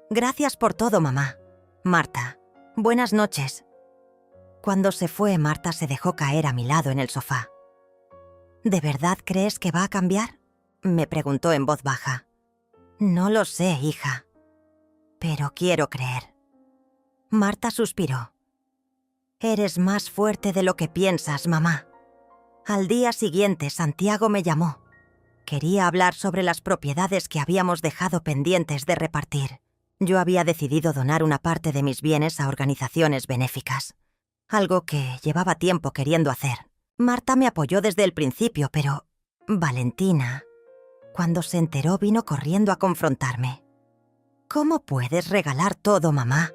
Gracias por todo, mamá. Marta, buenas noches. Cuando se fue, Marta se dejó caer a mi lado en el sofá. ¿De verdad crees que va a cambiar?, me preguntó en voz baja. No lo sé, hija, pero quiero creer. Marta suspiró. Eres más fuerte de lo que piensas, mamá. Al día siguiente, Santiago me llamó. Quería hablar sobre las propiedades que habíamos dejado pendientes de repartir. Yo había decidido donar una parte de mis bienes a organizaciones benéficas, algo que llevaba tiempo queriendo hacer. Marta me apoyó desde el principio, pero Valentina, cuando se enteró, vino corriendo a confrontarme. ¿Cómo puedes regalar todo, mamá?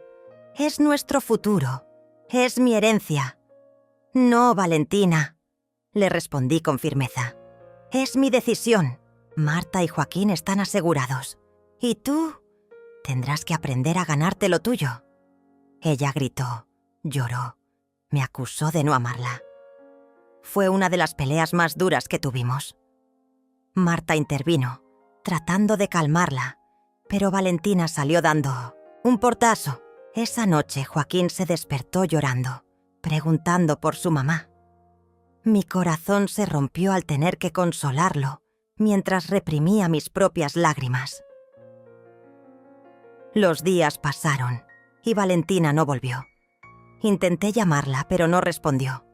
Es nuestro futuro. Es mi herencia. No, Valentina, le respondí con firmeza. Es mi decisión. Marta y Joaquín están asegurados. Y tú tendrás que aprender a ganarte lo tuyo. Ella gritó, lloró, me acusó de no amarla. Fue una de las peleas más duras que tuvimos. Marta intervino, tratando de calmarla, pero Valentina salió dando un portazo. Esa noche Joaquín se despertó llorando, preguntando por su mamá. Mi corazón se rompió al tener que consolarlo, mientras reprimía mis propias lágrimas. Los días pasaron y Valentina no volvió. Intenté llamarla, pero no respondió.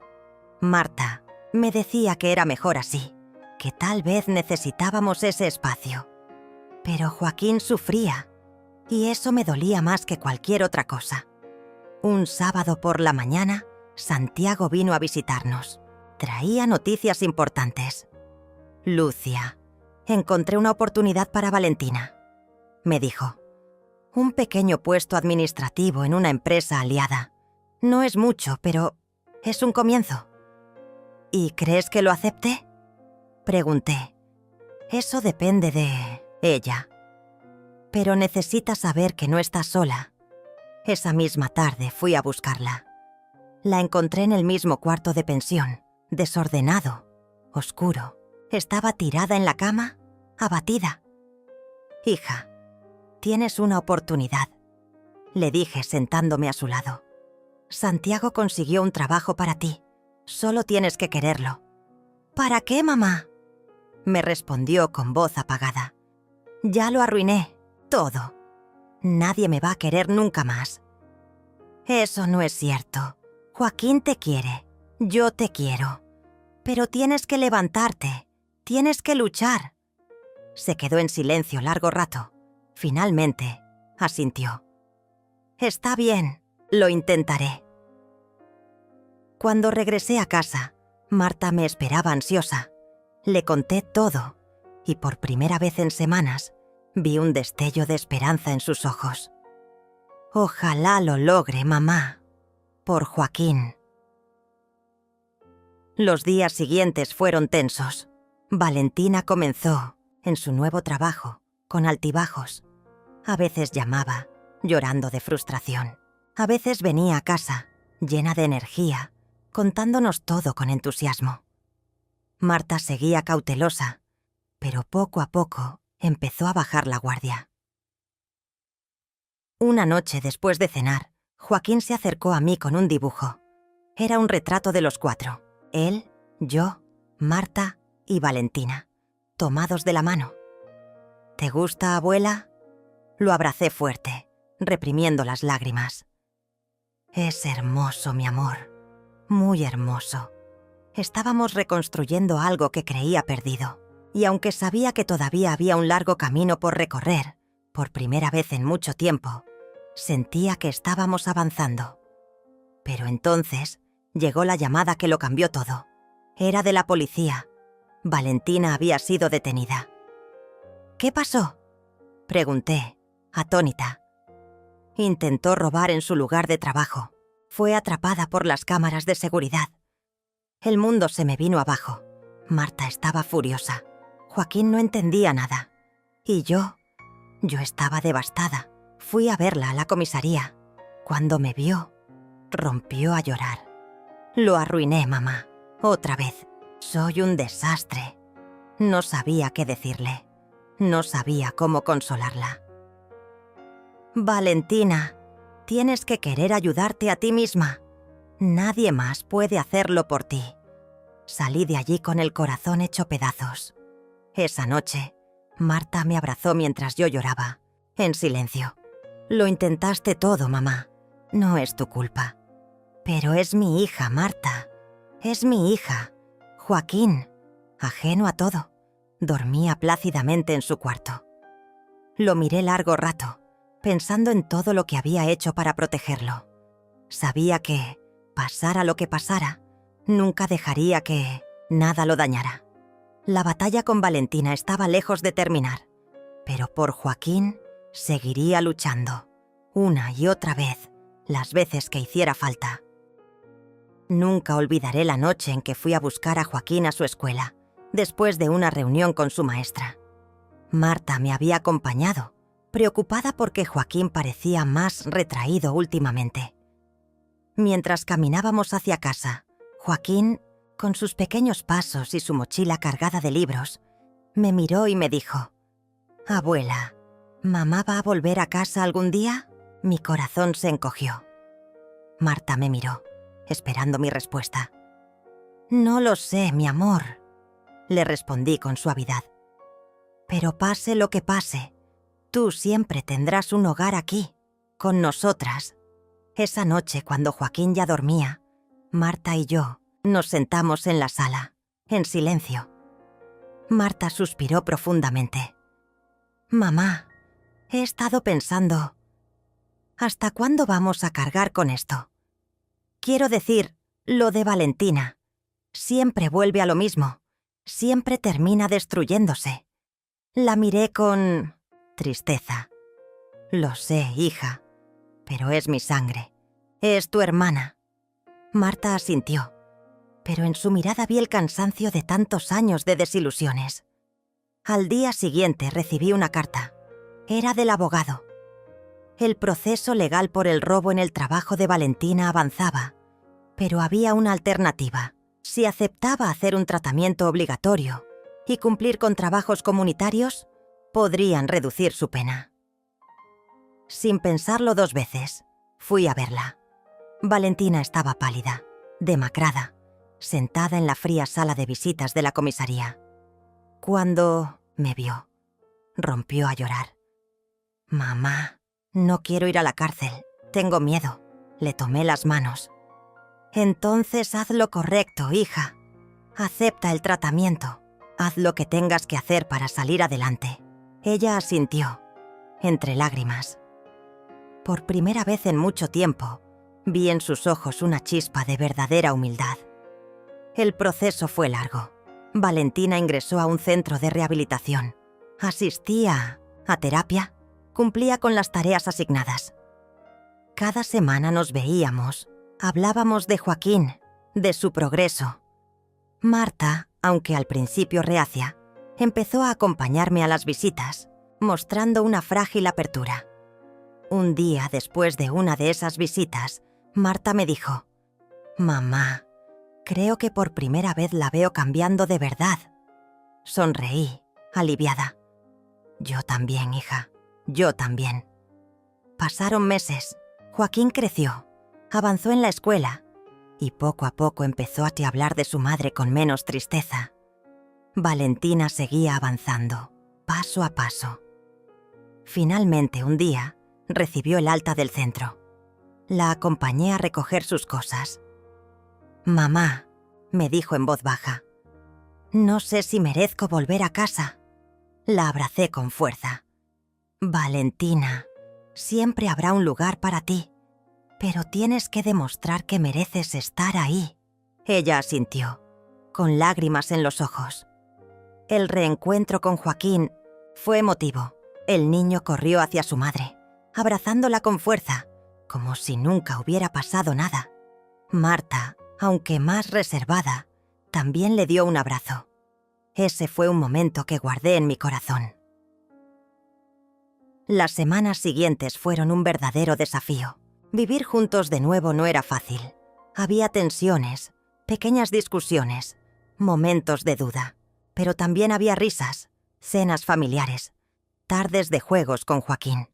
Marta me decía que era mejor así, que tal vez necesitábamos ese espacio. Pero Joaquín sufría, y eso me dolía más que cualquier otra cosa. Un sábado por la mañana, Santiago vino a visitarnos. Traía noticias importantes. Lucia, encontré una oportunidad para Valentina, me dijo. Un pequeño puesto administrativo en una empresa aliada. No es mucho, pero es un comienzo. ¿Y crees que lo acepte?, pregunté. Eso depende de ella. Pero necesita saber que no está sola. Esa misma tarde fui a buscarla. La encontré en el mismo cuarto de pensión, desordenado, oscuro. Estaba tirada en la cama, abatida. Hija, tienes una oportunidad, le dije sentándome a su lado. Santiago consiguió un trabajo para ti. Solo tienes que quererlo. ¿Para qué, mamá?, me respondió con voz apagada. Ya lo arruiné, todo. Nadie me va a querer nunca más. Eso no es cierto. Joaquín te quiere. Yo te quiero. Pero tienes que levantarte. Tienes que luchar. Se quedó en silencio largo rato. Finalmente, asintió. Está bien, lo intentaré. Cuando regresé a casa, Marta me esperaba ansiosa. Le conté todo, y por primera vez en semanas, vi un destello de esperanza en sus ojos. Ojalá lo logre, mamá. Por Joaquín. Los días siguientes fueron tensos. Valentina comenzó, en su nuevo trabajo, con altibajos. A veces llamaba, llorando de frustración. A veces venía a casa, llena de energía, contándonos todo con entusiasmo. Marta seguía cautelosa, pero poco a poco empezó a bajar la guardia. Una noche después de cenar, Joaquín se acercó a mí con un dibujo. Era un retrato de los cuatro: él, yo, Marta y Valentina, tomados de la mano. ¿Te gusta, abuela?, lo abracé fuerte, reprimiendo las lágrimas. Es hermoso, mi amor, muy hermoso. Estábamos reconstruyendo algo que creía perdido, y aunque sabía que todavía había un largo camino por recorrer, por primera vez en mucho tiempo, sentía que estábamos avanzando. Pero entonces llegó la llamada que lo cambió todo. Era de la policía. Valentina había sido detenida. ¿Qué pasó?, pregunté, atónita. Intentó robar en su lugar de trabajo. Fue atrapada por las cámaras de seguridad. El mundo se me vino abajo. Marta estaba furiosa. Joaquín no entendía nada. Y yo estaba devastada, Fui a verla a la comisaría. Cuando me vio, rompió a llorar. Lo arruiné, mamá. Otra vez. Soy un desastre. No sabía qué decirle. No sabía cómo consolarla. Valentina, tienes que querer ayudarte a ti misma. Nadie más puede hacerlo por ti. Salí de allí con el corazón hecho pedazos. Esa noche, Marta me abrazó mientras yo lloraba, en silencio. Lo intentaste todo, mamá. No es tu culpa. Pero es mi hija, Marta. Es mi hija. Joaquín, ajeno a todo, dormía plácidamente en su cuarto. Lo miré largo rato, pensando en todo lo que había hecho para protegerlo. Sabía que, pasara lo que pasara, nunca dejaría que nada lo dañara. La batalla con Valentina estaba lejos de terminar, pero por Joaquín seguiría luchando, una y otra vez, las veces que hiciera falta. Nunca olvidaré la noche en que fui a buscar a Joaquín a su escuela, después de una reunión con su maestra. Marta me había acompañado, preocupada porque Joaquín parecía más retraído últimamente. Mientras caminábamos hacia casa, Joaquín, con sus pequeños pasos y su mochila cargada de libros, me miró y me dijo: «Abuela, ¿mamá va a volver a casa algún día?» Mi corazón se encogió. Marta me miró, esperando mi respuesta. «No lo sé, mi amor», le respondí con suavidad. «Pero pase lo que pase, tú siempre tendrás un hogar aquí, con nosotras». Esa noche, cuando Joaquín ya dormía, Marta y yo nos sentamos en la sala, en silencio. Marta suspiró profundamente. «Mamá, he estado pensando, ¿hasta cuándo vamos a cargar con esto? Quiero decir, lo de Valentina. Siempre vuelve a lo mismo. Siempre termina destruyéndose». La miré con tristeza. «Lo sé, hija, pero es mi sangre. Es tu hermana». Marta asintió, pero en su mirada vi el cansancio de tantos años de desilusiones. Al día siguiente recibí una carta. Era del abogado. El proceso legal por el robo en el trabajo de Valentina avanzaba, pero había una alternativa. Si aceptaba hacer un tratamiento obligatorio y cumplir con trabajos comunitarios, podrían reducir su pena. Sin pensarlo dos veces, fui a verla. Valentina estaba pálida, demacrada, sentada en la fría sala de visitas de la comisaría. Cuando me vio, rompió a llorar. «Mamá, no quiero ir a la cárcel, tengo miedo». Le tomé las manos. «Entonces haz lo correcto, hija. Acepta el tratamiento. Haz lo que tengas que hacer para salir adelante». Ella asintió, entre lágrimas. Por primera vez en mucho tiempo, vi en sus ojos una chispa de verdadera humildad. El proceso fue largo. Valentina ingresó a un centro de rehabilitación. Asistía a terapia, cumplía con las tareas asignadas. Cada semana nos veíamos, hablábamos de Joaquín, de su progreso. Marta, aunque al principio reacia, empezó a acompañarme a las visitas, mostrando una frágil apertura. Un día después de una de esas visitas, Marta me dijo: «Mamá, creo que por primera vez la veo cambiando de verdad». Sonreí, aliviada. «Yo también, hija, yo también». Pasaron meses. Joaquín creció, avanzó en la escuela y poco a poco empezó a hablar de su madre con menos tristeza. Valentina seguía avanzando, paso a paso. Finalmente, un día, recibió el alta del centro. La acompañé a recoger sus cosas. «Mamá», me dijo en voz baja, «no sé si merezco volver a casa». La abracé con fuerza. «Valentina, siempre habrá un lugar para ti, pero tienes que demostrar que mereces estar ahí». Ella asintió, con lágrimas en los ojos. El reencuentro con Joaquín fue emotivo. El niño corrió hacia su madre, abrazándola con fuerza, como si nunca hubiera pasado nada. Marta, aunque más reservada, también le dio un abrazo. Ese fue un momento que guardé en mi corazón. Las semanas siguientes fueron un verdadero desafío. Vivir juntos de nuevo no era fácil. Había tensiones, pequeñas discusiones, momentos de duda, pero también había risas, cenas familiares, tardes de juegos con Joaquín.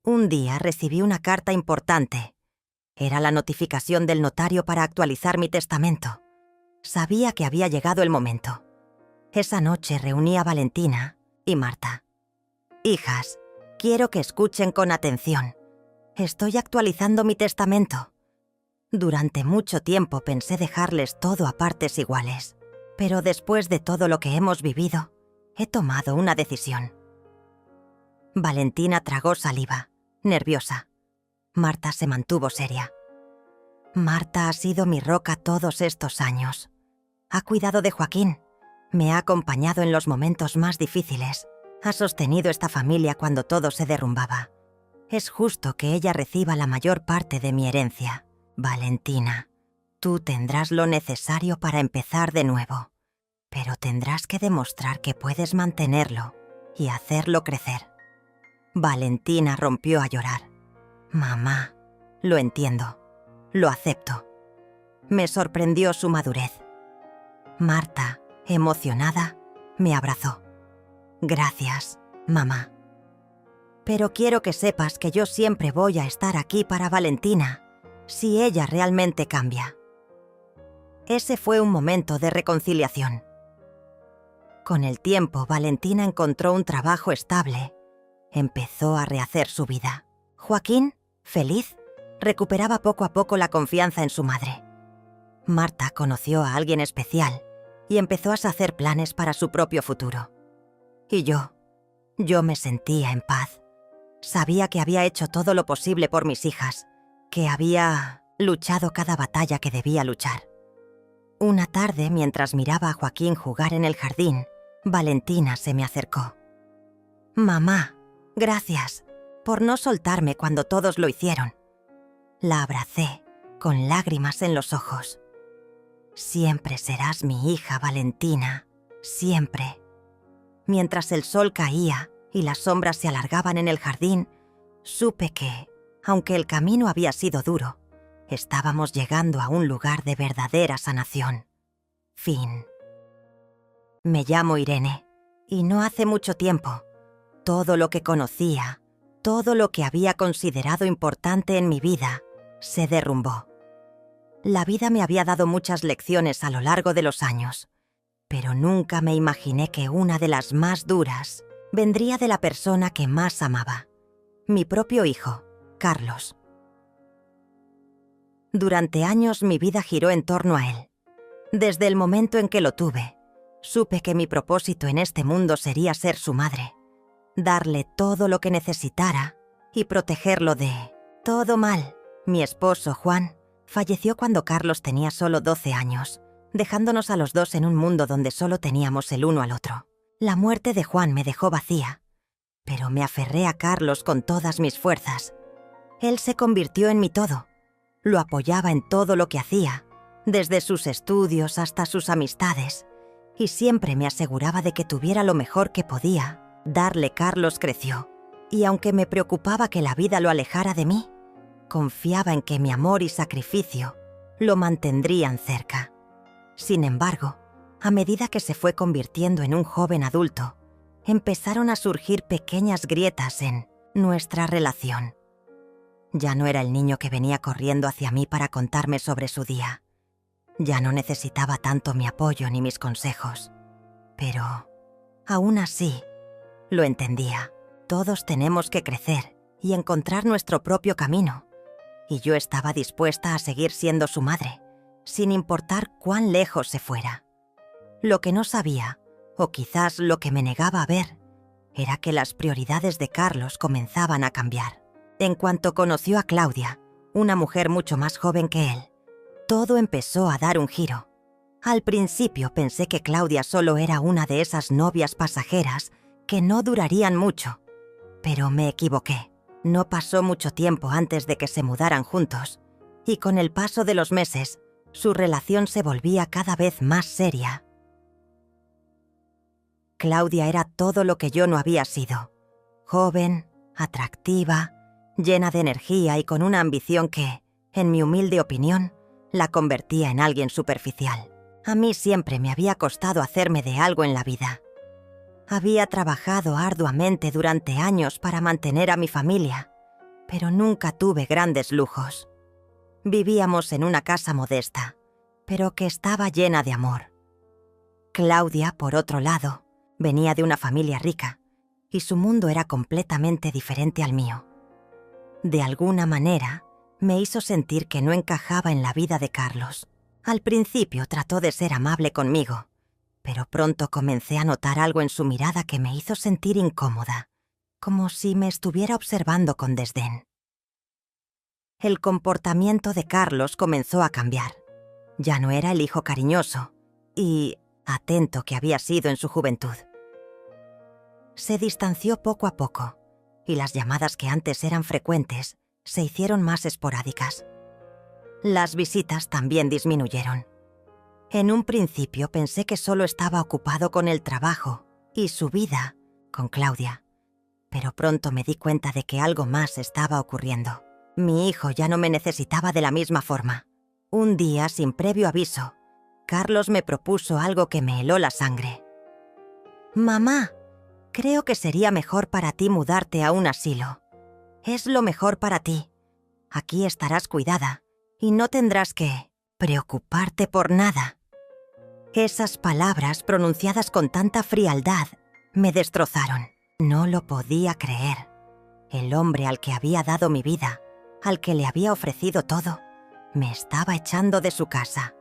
Un día recibí una carta importante. Era la notificación del notario para actualizar mi testamento. Sabía que había llegado el momento. Esa noche reuní a Valentina y Marta. Hijas, quiero que escuchen con atención. Estoy actualizando mi testamento. Durante mucho tiempo pensé dejarles todo a partes iguales, pero después de todo lo que hemos vivido, he tomado una decisión. Valentina tragó saliva, nerviosa. Marta se mantuvo seria. Marta ha sido mi roca todos estos años. Ha cuidado de Joaquín, me ha acompañado en los momentos más difíciles, ha sostenido esta familia cuando todo se derrumbaba. Es justo que ella reciba la mayor parte de mi herencia. Valentina, tú tendrás lo necesario para empezar de nuevo, pero tendrás que demostrar que puedes mantenerlo y hacerlo crecer. Valentina rompió a llorar. Mamá, lo entiendo, lo acepto. Me sorprendió su madurez. Marta, emocionada, me abrazó. Gracias, mamá. Pero quiero que sepas que yo siempre voy a estar aquí para Valentina, si ella realmente cambia. Ese fue un momento de reconciliación. Con el tiempo, Valentina encontró un trabajo estable. Empezó a rehacer su vida. Joaquín, feliz, recuperaba poco a poco la confianza en su madre. Marta conoció a alguien especial y empezó a hacer planes para su propio futuro. Y yo me sentía en paz. Sabía que había hecho todo lo posible por mis hijas, que había luchado cada batalla que debía luchar. Una tarde, mientras miraba a Joaquín jugar en el jardín, Valentina se me acercó. Mamá, gracias por no soltarme cuando todos lo hicieron. La abracé, con lágrimas en los ojos. Siempre serás mi hija, Valentina, siempre. Mientras el sol caía y las sombras se alargaban en el jardín, supe que, aunque el camino había sido duro, estábamos llegando a un lugar de verdadera sanación. Fin. Me llamo Irene, y no hace mucho tiempo, todo lo que conocía, todo lo que había considerado importante en mi vida, se derrumbó. La vida me había dado muchas lecciones a lo largo de los años, pero nunca me imaginé que una de las más duras vendría de la persona que más amaba, mi propio hijo, Carlos. Durante años mi vida giró en torno a él. Desde el momento en que lo tuve, supe que mi propósito en este mundo sería ser su madre, darle todo lo que necesitara y protegerlo de todo mal. Mi esposo, Juan, falleció cuando Carlos tenía solo 12 años, dejándonos a los dos en un mundo donde solo teníamos el uno al otro. La muerte de Juan me dejó vacía, pero me aferré a Carlos con todas mis fuerzas. Él se convirtió en mi todo. Lo apoyaba en todo lo que hacía, desde sus estudios hasta sus amistades, y siempre me aseguraba de que tuviera lo mejor que podía darle. Carlos creció, y aunque me preocupaba que la vida lo alejara de mí, confiaba en que mi amor y sacrificio lo mantendrían cerca. Sin embargo, a medida que se fue convirtiendo en un joven adulto, empezaron a surgir pequeñas grietas en nuestra relación. Ya no era el niño que venía corriendo hacia mí para contarme sobre su día. Ya no necesitaba tanto mi apoyo ni mis consejos. Pero, aún así, lo entendía. Todos tenemos que crecer y encontrar nuestro propio camino. Y yo estaba dispuesta a seguir siendo su madre, sin importar cuán lejos se fuera. Lo que no sabía, o quizás lo que me negaba a ver, era que las prioridades de Carlos comenzaban a cambiar. En cuanto conoció a Claudia, una mujer mucho más joven que él, todo empezó a dar un giro. Al principio pensé que Claudia solo era una de esas novias pasajeras que no durarían mucho, pero me equivoqué. No pasó mucho tiempo antes de que se mudaran juntos, y con el paso de los meses, su relación se volvía cada vez más seria. Claudia era todo lo que yo no había sido. Joven, atractiva, llena de energía y con una ambición que, en mi humilde opinión, la convertía en alguien superficial. A mí siempre me había costado hacerme de algo en la vida. Había trabajado arduamente durante años para mantener a mi familia, pero nunca tuve grandes lujos. Vivíamos en una casa modesta, pero que estaba llena de amor. Claudia, por otro lado, venía de una familia rica, y su mundo era completamente diferente al mío. De alguna manera, me hizo sentir que no encajaba en la vida de Carlos. Al principio trató de ser amable conmigo, pero pronto comencé a notar algo en su mirada que me hizo sentir incómoda, como si me estuviera observando con desdén. El comportamiento de Carlos comenzó a cambiar. Ya no era el hijo cariñoso y atento que había sido en su juventud. Se distanció poco a poco, y las llamadas que antes eran frecuentes se hicieron más esporádicas. Las visitas también disminuyeron. En un principio pensé que solo estaba ocupado con el trabajo y su vida con Claudia, pero pronto me di cuenta de que algo más estaba ocurriendo. Mi hijo ya no me necesitaba de la misma forma. Un día, sin previo aviso, Carlos me propuso algo que me heló la sangre. «Mamá, creo que sería mejor para ti mudarte a un asilo. Es lo mejor para ti. Aquí estarás cuidada y no tendrás que preocuparte por nada». Esas palabras, pronunciadas con tanta frialdad, me destrozaron. No lo podía creer. El hombre al que había dado mi vida, al que le había ofrecido todo, me estaba echando de su casa.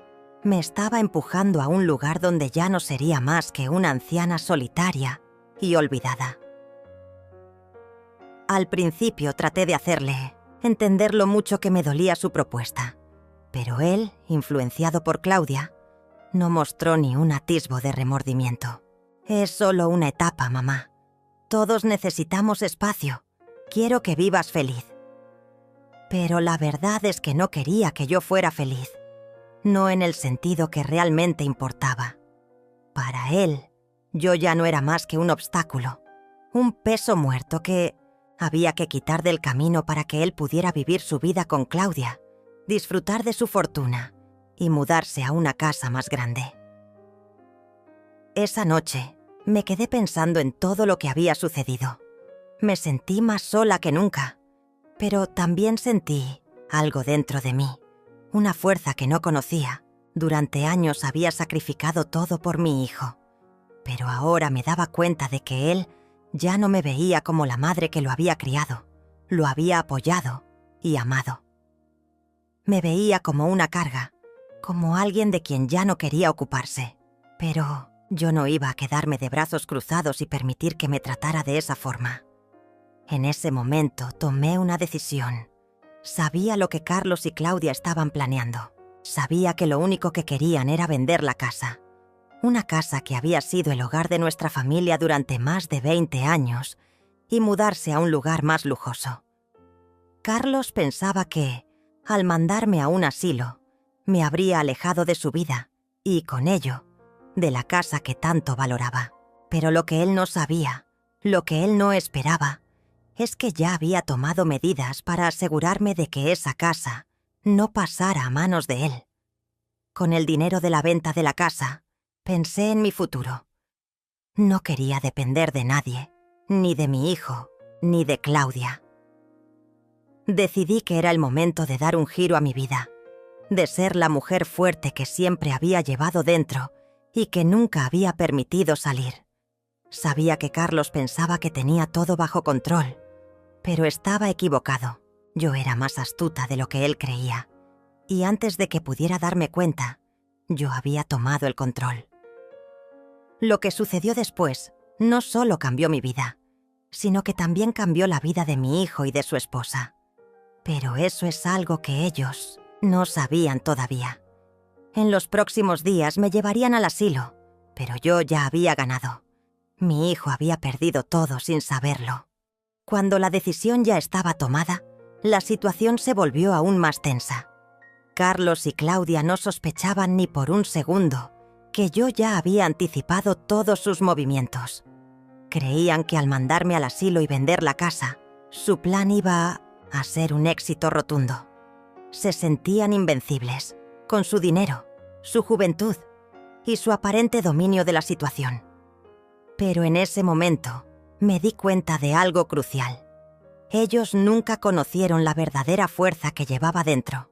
Me estaba empujando a un lugar donde ya no sería más que una anciana solitaria y olvidada. Al principio traté de hacerle entender lo mucho que me dolía su propuesta, pero él, influenciado por Claudia, no mostró ni un atisbo de remordimiento. «Es solo una etapa, mamá. Todos necesitamos espacio. Quiero que vivas feliz». Pero la verdad es que no quería que yo fuera feliz, no en el sentido que realmente importaba. Para él, yo ya no era más que un obstáculo, un peso muerto que había que quitar del camino para que él pudiera vivir su vida con Claudia, disfrutar de su fortuna y mudarse a una casa más grande. Esa noche me quedé pensando en todo lo que había sucedido. Me sentí más sola que nunca, pero también sentí algo dentro de mí, una fuerza que no conocía. Durante años había sacrificado todo por mi hijo, pero ahora me daba cuenta de que él ya no me veía como la madre que lo había criado, lo había apoyado y amado. Me veía como una carga, como alguien de quien ya no quería ocuparse. Pero yo no iba a quedarme de brazos cruzados y permitir que me tratara de esa forma. En ese momento tomé una decisión. Sabía lo que Carlos y Claudia estaban planeando. Sabía que lo único que querían era vender la casa. Una casa que había sido el hogar de nuestra familia durante más de 20 años y mudarse a un lugar más lujoso. Carlos pensaba que, al mandarme a un asilo, me habría alejado de su vida y, con ello, de la casa que tanto valoraba. Pero lo que él no sabía, lo que él no esperaba, es que ya había tomado medidas para asegurarme de que esa casa no pasara a manos de él. Con el dinero de la venta de la casa, pensé en mi futuro. No quería depender de nadie, ni de mi hijo, ni de Claudia. Decidí que era el momento de dar un giro a mi vida, de ser la mujer fuerte que siempre había llevado dentro y que nunca había permitido salir. Sabía que Carlos pensaba que tenía todo bajo control, pero estaba equivocado. Yo era más astuta de lo que él creía, y antes de que pudiera darme cuenta, yo había tomado el control. Lo que sucedió después no solo cambió mi vida, sino que también cambió la vida de mi hijo y de su esposa. Pero eso es algo que ellos no sabían todavía. En los próximos días me llevarían al asilo, pero yo ya había ganado. Mi hijo había perdido todo sin saberlo. Cuando la decisión ya estaba tomada, la situación se volvió aún más tensa. Carlos y Claudia no sospechaban ni por un segundo que yo ya había anticipado todos sus movimientos. Creían que al mandarme al asilo y vender la casa, Su plan iba a ser un éxito rotundo. Se sentían invencibles, con su dinero, su juventud y su aparente dominio de la situación. Pero en ese momento me di cuenta de algo crucial. Ellos nunca conocieron la verdadera fuerza que llevaba dentro.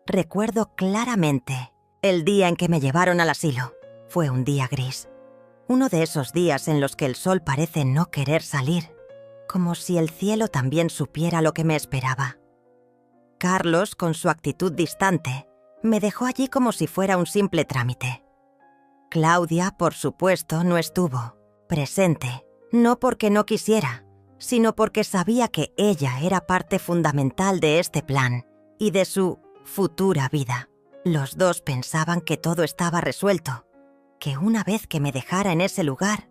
Recuerdo claramente el día en que me llevaron al asilo. Fue un día gris. Uno de esos días en los que el sol parece no querer salir, como si el cielo también supiera lo que me esperaba. Carlos, con su actitud distante, me dejó allí como si fuera un simple trámite. Claudia, por supuesto, no estuvo presente, no porque no quisiera, sino porque sabía que ella era parte fundamental de este plan y de su futura vida. Los dos pensaban que todo estaba resuelto, que una vez que me dejara en ese lugar,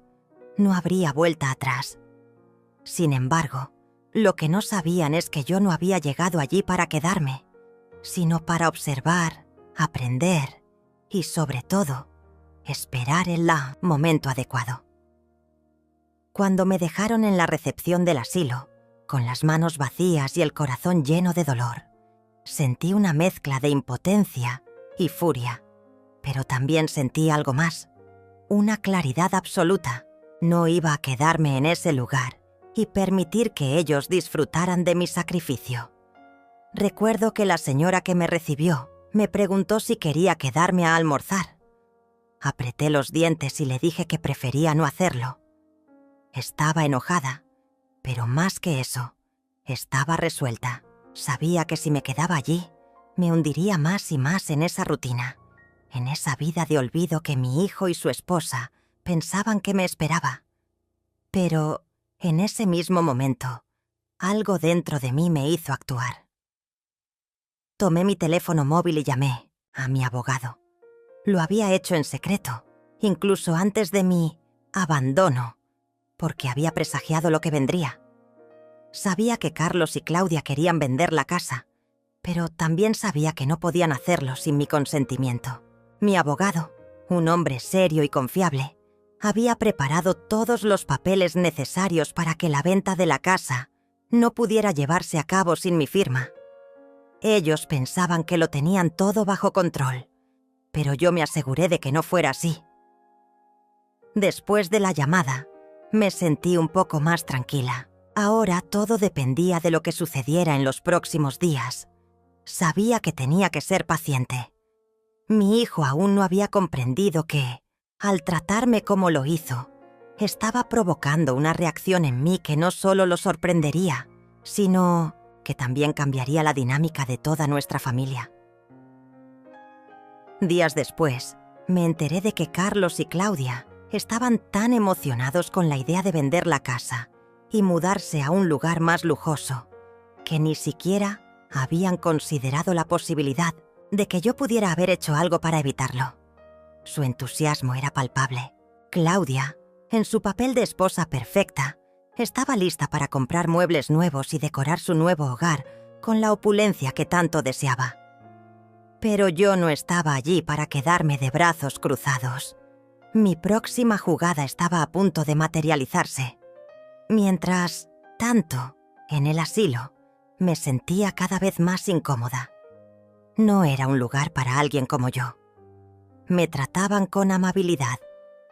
no habría vuelta atrás. Sin embargo, lo que no sabían es que yo no había llegado allí para quedarme, sino para observar, aprender y, sobre todo, esperar el momento adecuado. Cuando me dejaron en la recepción del asilo, con las manos vacías y el corazón lleno de dolor, sentí una mezcla de impotencia y furia, pero también sentí algo más, una claridad absoluta. No iba a quedarme en ese lugar y permitir que ellos disfrutaran de mi sacrificio. Recuerdo que la señora que me recibió me preguntó si quería quedarme a almorzar. Apreté los dientes y le dije que prefería no hacerlo. Estaba enojada, pero más que eso, estaba resuelta. Sabía que si me quedaba allí, me hundiría más y más en esa rutina, en esa vida de olvido que mi hijo y su esposa pensaban que me esperaba. Pero en ese mismo momento, algo dentro de mí me hizo actuar. Tomé mi teléfono móvil y llamé a mi abogado. Lo había hecho en secreto, incluso antes de mi abandono, porque había presagiado lo que vendría. Sabía que Carlos y Claudia querían vender la casa, pero también sabía que no podían hacerlo sin mi consentimiento. Mi abogado, un hombre serio y confiable, había preparado todos los papeles necesarios para que la venta de la casa no pudiera llevarse a cabo sin mi firma. Ellos pensaban que lo tenían todo bajo control, pero yo me aseguré de que no fuera así. Después de la llamada, me sentí un poco más tranquila. Ahora todo dependía de lo que sucediera en los próximos días. Sabía que tenía que ser paciente. Mi hijo aún no había comprendido que, al tratarme como lo hizo, estaba provocando una reacción en mí que no solo lo sorprendería, sino que también cambiaría la dinámica de toda nuestra familia. Días después, me enteré de que Carlos y Claudia estaban tan emocionados con la idea de vender la casa y mudarse a un lugar más lujoso, que ni siquiera habían considerado la posibilidad de que yo pudiera haber hecho algo para evitarlo. Su entusiasmo era palpable. Claudia, en su papel de esposa perfecta, estaba lista para comprar muebles nuevos y decorar su nuevo hogar con la opulencia que tanto deseaba. Pero yo no estaba allí para quedarme de brazos cruzados. Mi próxima jugada estaba a punto de materializarse. Mientras tanto, en el asilo, me sentía cada vez más incómoda. No era un lugar para alguien como yo. Me trataban con amabilidad,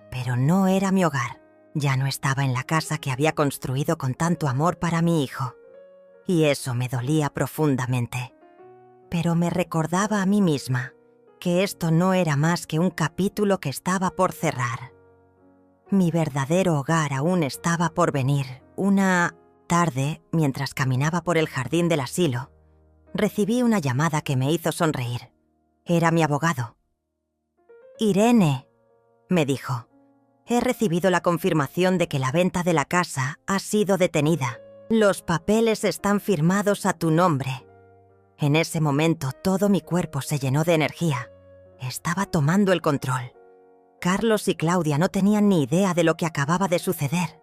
pero no era mi hogar. Ya no estaba en la casa que había construido con tanto amor para mi hijo. Y eso me dolía profundamente. Pero me recordaba a mí misma que esto no era más que un capítulo que estaba por cerrar. Mi verdadero hogar aún estaba por venir. Una tarde, mientras caminaba por el jardín del asilo, recibí una llamada que me hizo sonreír. Era mi abogado. «Irene», me dijo, «he recibido la confirmación de que la venta de la casa ha sido detenida. Los papeles están firmados a tu nombre». En ese momento todo mi cuerpo se llenó de energía. Estaba tomando el control. Carlos y Claudia no tenían ni idea de lo que acababa de suceder.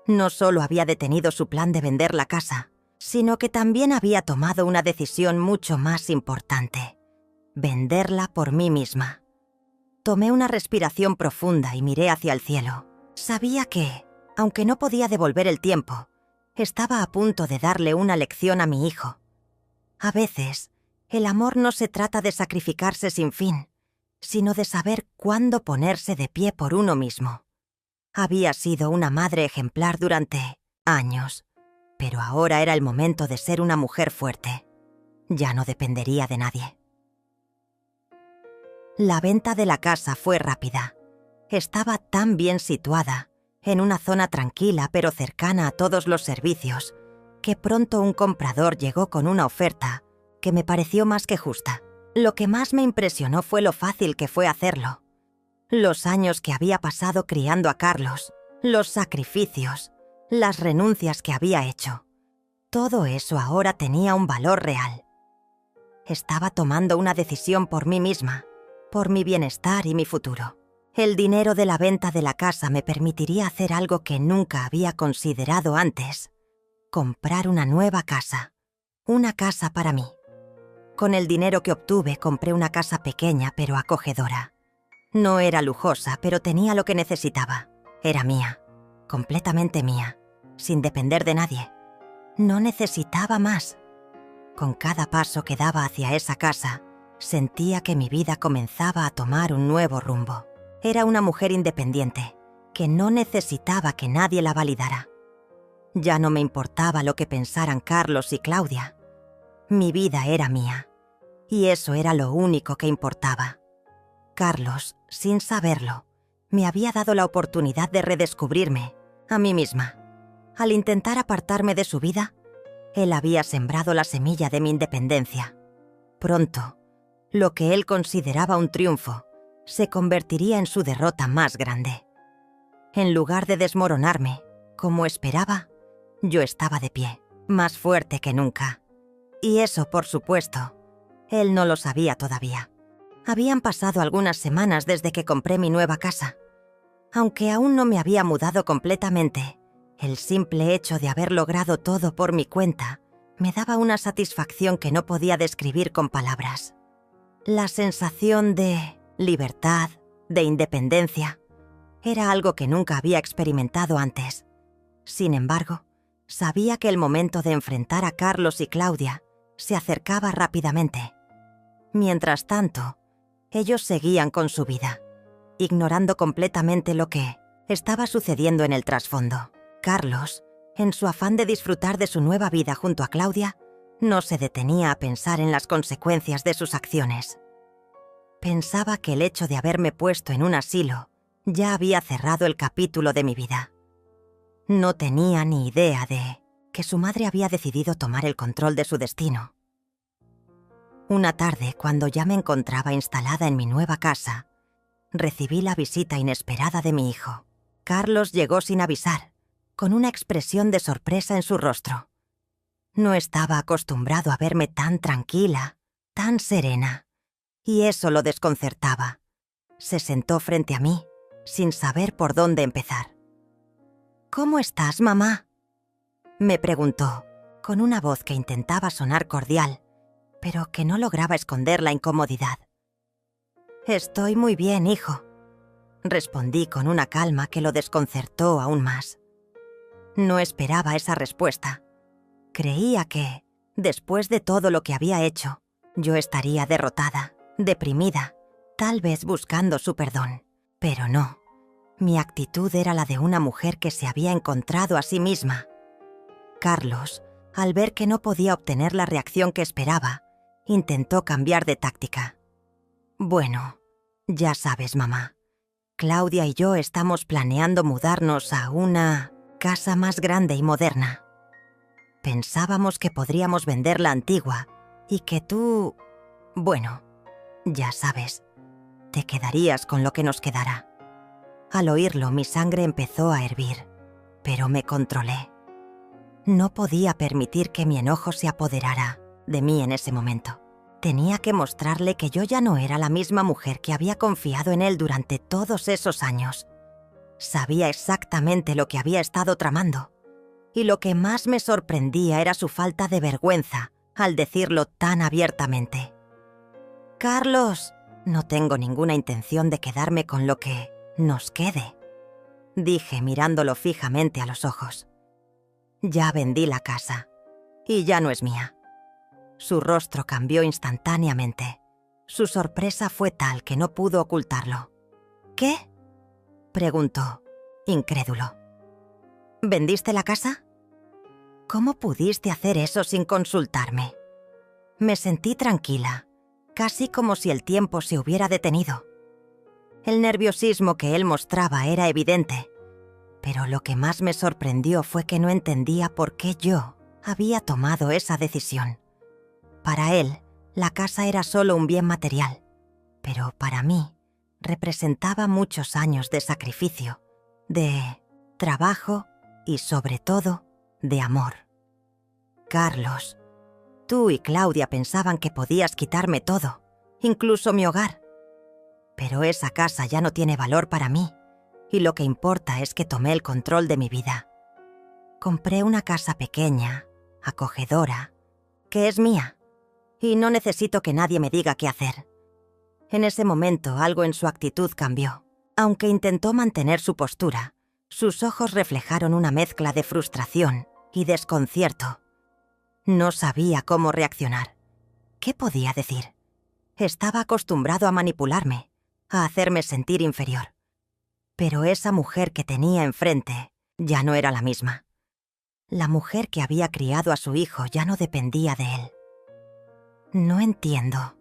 No solo había detenido su plan de vender la casa, sino que también había tomado una decisión mucho más importante: venderla por mí misma. Tomé una respiración profunda y miré hacia el cielo. Sabía que, aunque no podía devolver el tiempo, Estaba a punto de darle una lección a mi hijo. A veces, el amor no se trata de sacrificarse sin fin, sino de saber cuándo ponerse de pie por uno mismo. Había sido una madre ejemplar durante años, pero ahora era el momento de ser una mujer fuerte. Ya no dependería de nadie. La venta de la casa fue rápida. Estaba tan bien situada, en una zona tranquila pero cercana a todos los servicios, que pronto un comprador llegó con una oferta que me pareció más que justa. Lo que más me impresionó fue lo fácil que fue hacerlo. Los años que había pasado criando a Carlos, los sacrificios, las renuncias que había hecho. Todo eso ahora tenía un valor real. Estaba tomando una decisión por mí misma, por mi bienestar y mi futuro. El dinero de la venta de la casa me permitiría hacer algo que nunca había considerado antes: comprar una nueva casa. Una casa para mí. Con el dinero que obtuve compré una casa pequeña pero acogedora. No era lujosa, pero tenía lo que necesitaba. Era mía, completamente mía, sin depender de nadie. No necesitaba más. Con cada paso que daba hacia esa casa, sentía que mi vida comenzaba a tomar un nuevo rumbo. Era una mujer independiente, que no necesitaba que nadie la validara. Ya no me importaba lo que pensaran Carlos y Claudia. Mi vida era mía, y eso era lo único que importaba. Carlos, sin saberlo, me había dado la oportunidad de redescubrirme a mí misma. Al intentar apartarme de su vida, él había sembrado la semilla de mi independencia. Pronto, lo que él consideraba un triunfo se convertiría en su derrota más grande. En lugar de desmoronarme, como esperaba, yo estaba de pie, más fuerte que nunca. Y eso, por supuesto, él no lo sabía todavía. Habían pasado algunas semanas desde que compré mi nueva casa. Aunque aún no me había mudado completamente, el simple hecho de haber logrado todo por mi cuenta me daba una satisfacción que no podía describir con palabras. La sensación de libertad, de independencia, era algo que nunca había experimentado antes. Sin embargo, sabía que el momento de enfrentar a Carlos y Claudia se acercaba rápidamente. Mientras tanto, ellos seguían con su vida, ignorando completamente lo que estaba sucediendo en el trasfondo. Carlos, en su afán de disfrutar de su nueva vida junto a Claudia, no se detenía a pensar en las consecuencias de sus acciones. Pensaba que el hecho de haberme puesto en un asilo ya había cerrado el capítulo de mi vida. No tenía ni idea de que su madre había decidido tomar el control de su destino. Una tarde, cuando ya me encontraba instalada en mi nueva casa, recibí la visita inesperada de mi hijo. Carlos llegó sin avisar, con una expresión de sorpresa en su rostro. No estaba acostumbrado a verme tan tranquila, tan serena, y eso lo desconcertaba. Se sentó frente a mí, sin saber por dónde empezar. «¿Cómo estás, mamá?», me preguntó, con una voz que intentaba sonar cordial, pero que no lograba esconder la incomodidad. «Estoy muy bien, hijo», respondí con una calma que lo desconcertó aún más. No esperaba esa respuesta. Creía que, después de todo lo que había hecho, yo estaría derrotada, deprimida, tal vez buscando su perdón. Pero no. Mi actitud era la de una mujer que se había encontrado a sí misma. Carlos, al ver que no podía obtener la reacción que esperaba, intentó cambiar de táctica. «Bueno, ya sabes, mamá. Claudia y yo estamos planeando mudarnos a una casa más grande y moderna. Pensábamos que podríamos vender la antigua y que tú... bueno, ya sabes, te quedarías con lo que nos quedara». Al oírlo, mi sangre empezó a hervir, pero me controlé. No podía permitir que mi enojo se apoderara de mí en ese momento. Tenía que mostrarle que yo ya no era la misma mujer que había confiado en él durante todos esos años. Sabía exactamente lo que había estado tramando, y lo que más me sorprendía era su falta de vergüenza al decirlo tan abiertamente. «Carlos, no tengo ninguna intención de quedarme con lo que nos quede», dije mirándolo fijamente a los ojos. Ya vendí la casa. Y ya no es mía. Su rostro cambió instantáneamente. Su sorpresa fue tal que no pudo ocultarlo. ¿Qué? Preguntó, incrédulo. ¿Vendiste la casa? ¿Cómo pudiste hacer eso sin consultarme? Me sentí tranquila, casi como si el tiempo se hubiera detenido. El nerviosismo que él mostraba era evidente, pero lo que más me sorprendió fue que no entendía por qué yo había tomado esa decisión. Para él, la casa era solo un bien material, pero para mí representaba muchos años de sacrificio, de trabajo y, sobre todo, de amor. Carlos, tú y Claudia pensaban que podías quitarme todo, incluso mi hogar. Pero esa casa ya no tiene valor para mí, y lo que importa es que tomé el control de mi vida. Compré una casa pequeña, acogedora, que es mía, y no necesito que nadie me diga qué hacer. En ese momento algo en su actitud cambió. Aunque intentó mantener su postura, sus ojos reflejaron una mezcla de frustración y desconcierto. No sabía cómo reaccionar. ¿Qué podía decir? Estaba acostumbrado a manipularme, a hacerme sentir inferior. Pero esa mujer que tenía enfrente ya no era la misma. La mujer que había criado a su hijo ya no dependía de él. No entiendo,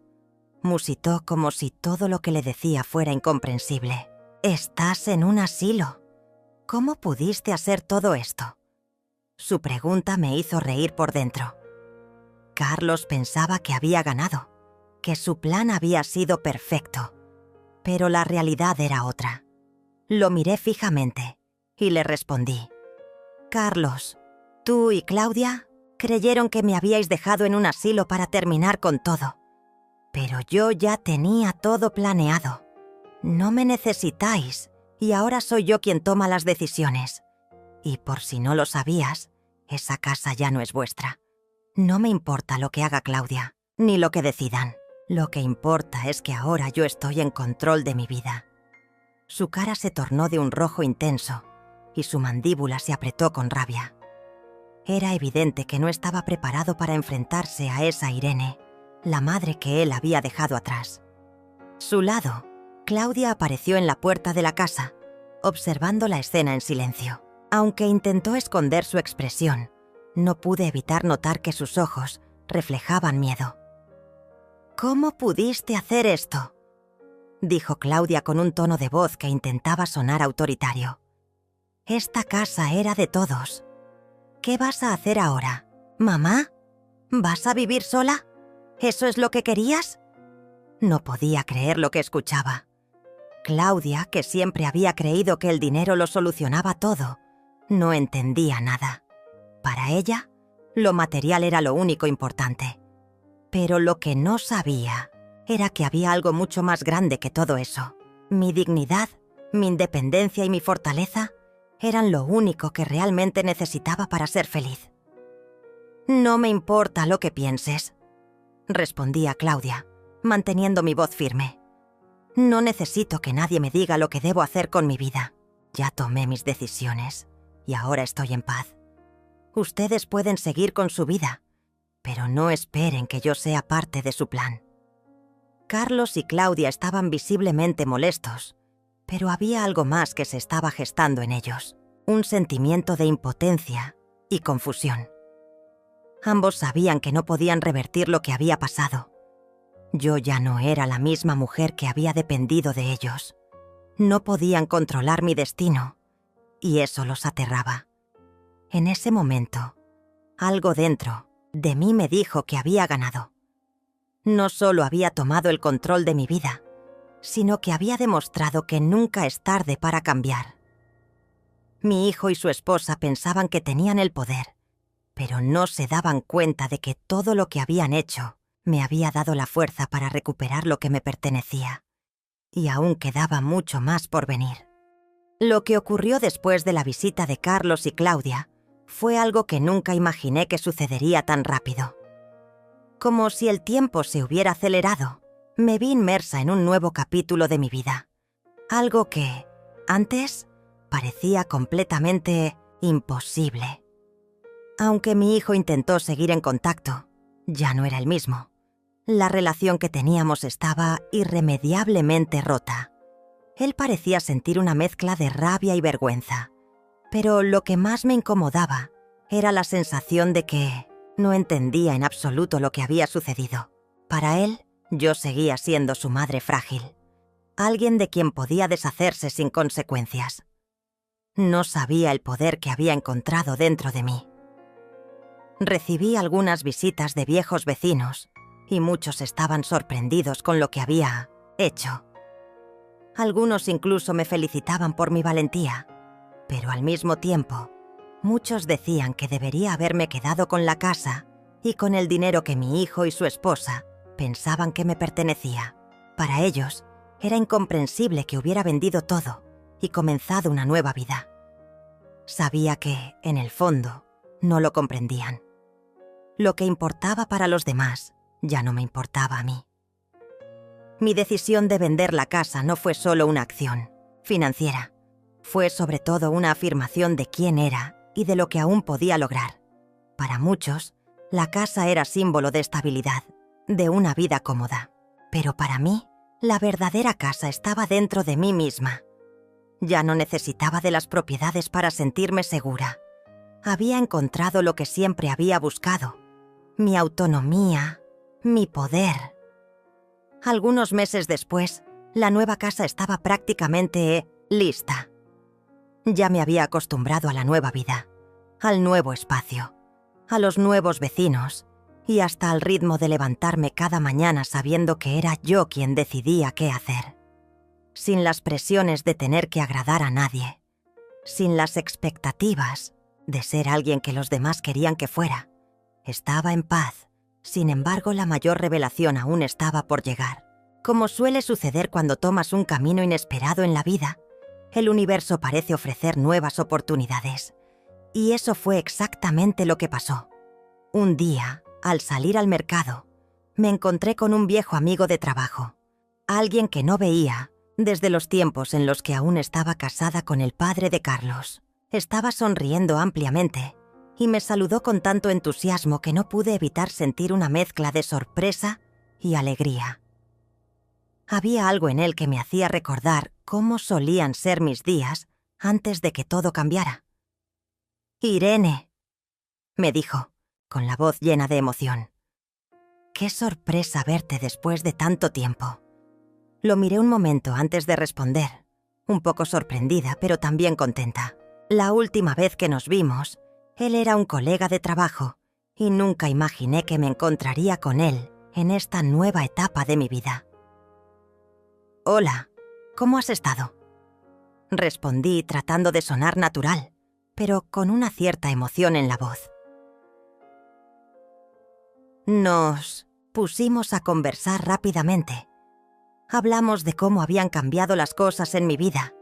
musitó como si todo lo que le decía fuera incomprensible. Estás en un asilo. ¿Cómo pudiste hacer todo esto? Su pregunta me hizo reír por dentro. Carlos pensaba que había ganado, que su plan había sido perfecto, pero la realidad era otra. Lo miré fijamente y le respondí. Carlos, tú y Claudia creyeron que me habíais dejado en un asilo para terminar con todo. Pero yo ya tenía todo planeado. No me necesitáis y ahora soy yo quien toma las decisiones. Y por si no lo sabías, esa casa ya no es vuestra. No me importa lo que haga Claudia, ni lo que decidan. Lo que importa es que ahora yo estoy en control de mi vida. Su cara se tornó de un rojo intenso y su mandíbula se apretó con rabia. Era evidente que no estaba preparado para enfrentarse a esa Irene, la madre que él había dejado atrás. Su lado, Claudia apareció en la puerta de la casa, observando la escena en silencio. Aunque intentó esconder su expresión, no pude evitar notar que sus ojos reflejaban miedo. ¿Cómo pudiste hacer esto?, dijo Claudia con un tono de voz que intentaba sonar autoritario. Esta casa era de todos. ¿Qué vas a hacer ahora? ¿Mamá? ¿Vas a vivir sola? ¿Eso es lo que querías? No podía creer lo que escuchaba. Claudia, que siempre había creído que el dinero lo solucionaba todo, no entendía nada. Para ella, lo material era lo único importante. Pero lo que no sabía era que había algo mucho más grande que todo eso. Mi dignidad, mi independencia y mi fortaleza eran lo único que realmente necesitaba para ser feliz. No me importa lo que pienses, respondía Claudia, manteniendo mi voz firme. No necesito que nadie me diga lo que debo hacer con mi vida. Ya tomé mis decisiones y ahora estoy en paz. Ustedes pueden seguir con su vida, pero no esperen que yo sea parte de su plan. Carlos y Claudia estaban visiblemente molestos, pero había algo más que se estaba gestando en ellos, un sentimiento de impotencia y confusión. Ambos sabían que no podían revertir lo que había pasado. Yo ya no era la misma mujer que había dependido de ellos. No podían controlar mi destino, y eso los aterraba. En ese momento, algo dentro de mí me dijo que había ganado. No solo había tomado el control de mi vida, sino que había demostrado que nunca es tarde para cambiar. Mi hijo y su esposa pensaban que tenían el poder, pero no se daban cuenta de que todo lo que habían hecho me había dado la fuerza para recuperar lo que me pertenecía. Y aún quedaba mucho más por venir. Lo que ocurrió después de la visita de Carlos y Claudia fue algo que nunca imaginé que sucedería tan rápido. Como si el tiempo se hubiera acelerado, me vi inmersa en un nuevo capítulo de mi vida. Algo que, antes, parecía completamente imposible. Aunque mi hijo intentó seguir en contacto, ya no era el mismo. La relación que teníamos estaba irremediablemente rota. Él parecía sentir una mezcla de rabia y vergüenza, pero lo que más me incomodaba era la sensación de que no entendía en absoluto lo que había sucedido. Para él, yo seguía siendo su madre frágil, alguien de quien podía deshacerse sin consecuencias. No sabía el poder que había encontrado dentro de mí. Recibí algunas visitas de viejos vecinos y muchos estaban sorprendidos con lo que había hecho. Algunos incluso me felicitaban por mi valentía, pero al mismo tiempo, muchos decían que debería haberme quedado con la casa y con el dinero que mi hijo y su esposa pensaban que me pertenecía. Para ellos, era incomprensible que hubiera vendido todo y comenzado una nueva vida. Sabía que, en el fondo, no lo comprendían. Lo que importaba para los demás ya no me importaba a mí. Mi decisión de vender la casa no fue solo una acción financiera. Fue sobre todo una afirmación de quién era y de lo que aún podía lograr. Para muchos, la casa era símbolo de estabilidad, de una vida cómoda. Pero para mí, la verdadera casa estaba dentro de mí misma. Ya no necesitaba de las propiedades para sentirme segura. Había encontrado lo que siempre había buscado: mi autonomía, mi poder. Algunos meses después, la nueva casa estaba prácticamente lista. Ya me había acostumbrado a la nueva vida, al nuevo espacio, a los nuevos vecinos y hasta al ritmo de levantarme cada mañana sabiendo que era yo quien decidía qué hacer. Sin las presiones de tener que agradar a nadie, sin las expectativas de ser alguien que los demás querían que fuera. Estaba en paz. Sin embargo, la mayor revelación aún estaba por llegar. Como suele suceder cuando tomas un camino inesperado en la vida, el universo parece ofrecer nuevas oportunidades. Y eso fue exactamente lo que pasó. Un día, al salir al mercado, me encontré con un viejo amigo de trabajo, alguien que no veía desde los tiempos en los que aún estaba casada con el padre de Carlos. Estaba sonriendo ampliamente y me saludó con tanto entusiasmo que no pude evitar sentir una mezcla de sorpresa y alegría. Había algo en él que me hacía recordar cómo solían ser mis días antes de que todo cambiara. «Irene», me dijo, con la voz llena de emoción. «Qué sorpresa verte después de tanto tiempo». Lo miré un momento antes de responder, un poco sorprendida, pero también contenta. La última vez que nos vimos, él era un colega de trabajo y nunca imaginé que me encontraría con él en esta nueva etapa de mi vida. «Hola, ¿cómo has estado?», respondí tratando de sonar natural, pero con una cierta emoción en la voz. Nos pusimos a conversar rápidamente. Hablamos de cómo habían cambiado las cosas en mi vida,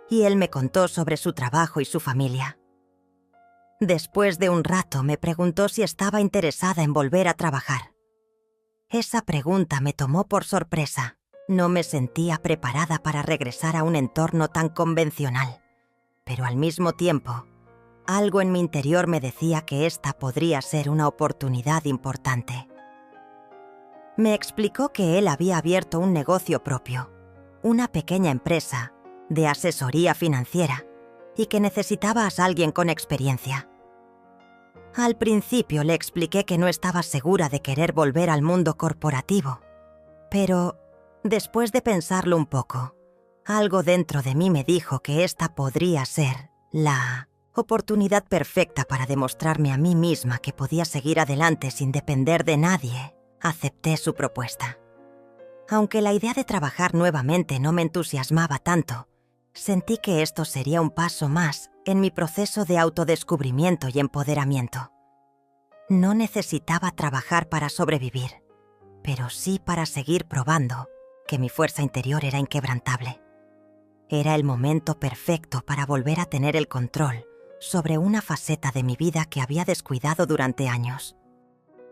y él me contó sobre su trabajo y su familia. Después de un rato me preguntó si estaba interesada en volver a trabajar. Esa pregunta me tomó por sorpresa. No me sentía preparada para regresar a un entorno tan convencional, pero al mismo tiempo, algo en mi interior me decía que esta podría ser una oportunidad importante. Me explicó que él había abierto un negocio propio, una pequeña empresa de asesoría financiera, y que necesitaba a alguien con experiencia. Al principio le expliqué que no estaba segura de querer volver al mundo corporativo, pero después de pensarlo un poco, algo dentro de mí me dijo que esta podría ser la oportunidad perfecta para demostrarme a mí misma que podía seguir adelante sin depender de nadie. Acepté su propuesta. Aunque la idea de trabajar nuevamente no me entusiasmaba tanto, sentí que esto sería un paso más en mi proceso de autodescubrimiento y empoderamiento. No necesitaba trabajar para sobrevivir, pero sí para seguir probando que mi fuerza interior era inquebrantable. Era el momento perfecto para volver a tener el control sobre una faceta de mi vida que había descuidado durante años.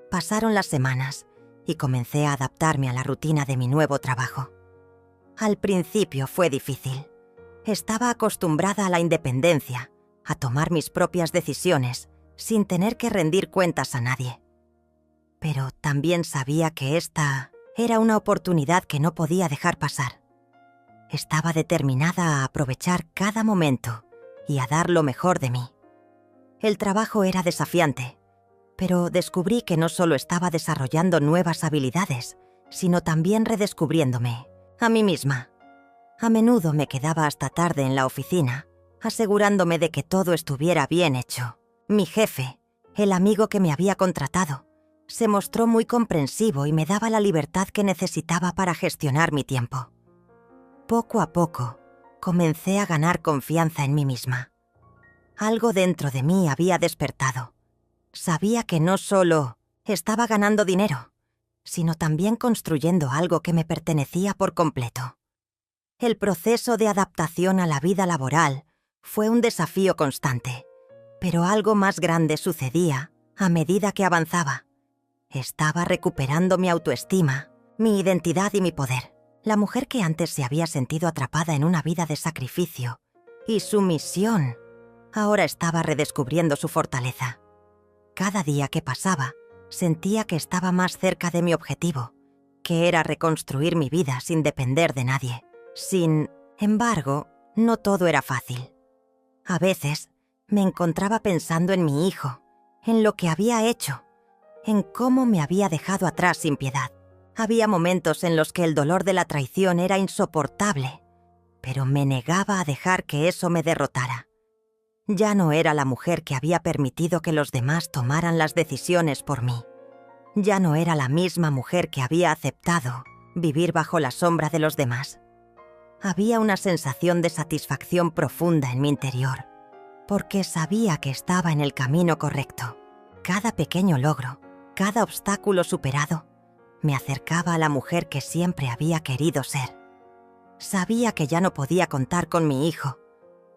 Pasaron las semanas y comencé a adaptarme a la rutina de mi nuevo trabajo. Al principio fue difícil. Estaba acostumbrada a la independencia, a tomar mis propias decisiones sin tener que rendir cuentas a nadie. Pero también sabía que esta era una oportunidad que no podía dejar pasar. Estaba determinada a aprovechar cada momento y a dar lo mejor de mí. El trabajo era desafiante, pero descubrí que no solo estaba desarrollando nuevas habilidades, sino también redescubriéndome a mí misma. A menudo me quedaba hasta tarde en la oficina, asegurándome de que todo estuviera bien hecho. Mi jefe, el amigo que me había contratado, se mostró muy comprensivo y me daba la libertad que necesitaba para gestionar mi tiempo. Poco a poco, comencé a ganar confianza en mí misma. Algo dentro de mí había despertado. Sabía que no solo estaba ganando dinero, sino también construyendo algo que me pertenecía por completo. El proceso de adaptación a la vida laboral fue un desafío constante, pero algo más grande sucedía a medida que avanzaba. Estaba recuperando mi autoestima, mi identidad y mi poder. La mujer que antes se había sentido atrapada en una vida de sacrificio y sumisión, ahora estaba redescubriendo su fortaleza. Cada día que pasaba, sentía que estaba más cerca de mi objetivo, que era reconstruir mi vida sin depender de nadie. Sin embargo, no todo era fácil. A veces, me encontraba pensando en mi hijo, en lo que había hecho, en cómo me había dejado atrás sin piedad. Había momentos en los que el dolor de la traición era insoportable, pero me negaba a dejar que eso me derrotara. Ya no era la mujer que había permitido que los demás tomaran las decisiones por mí. Ya no era la misma mujer que había aceptado vivir bajo la sombra de los demás. Había una sensación de satisfacción profunda en mi interior, porque sabía que estaba en el camino correcto. Cada pequeño logro, cada obstáculo superado, me acercaba a la mujer que siempre había querido ser. Sabía que ya no podía contar con mi hijo,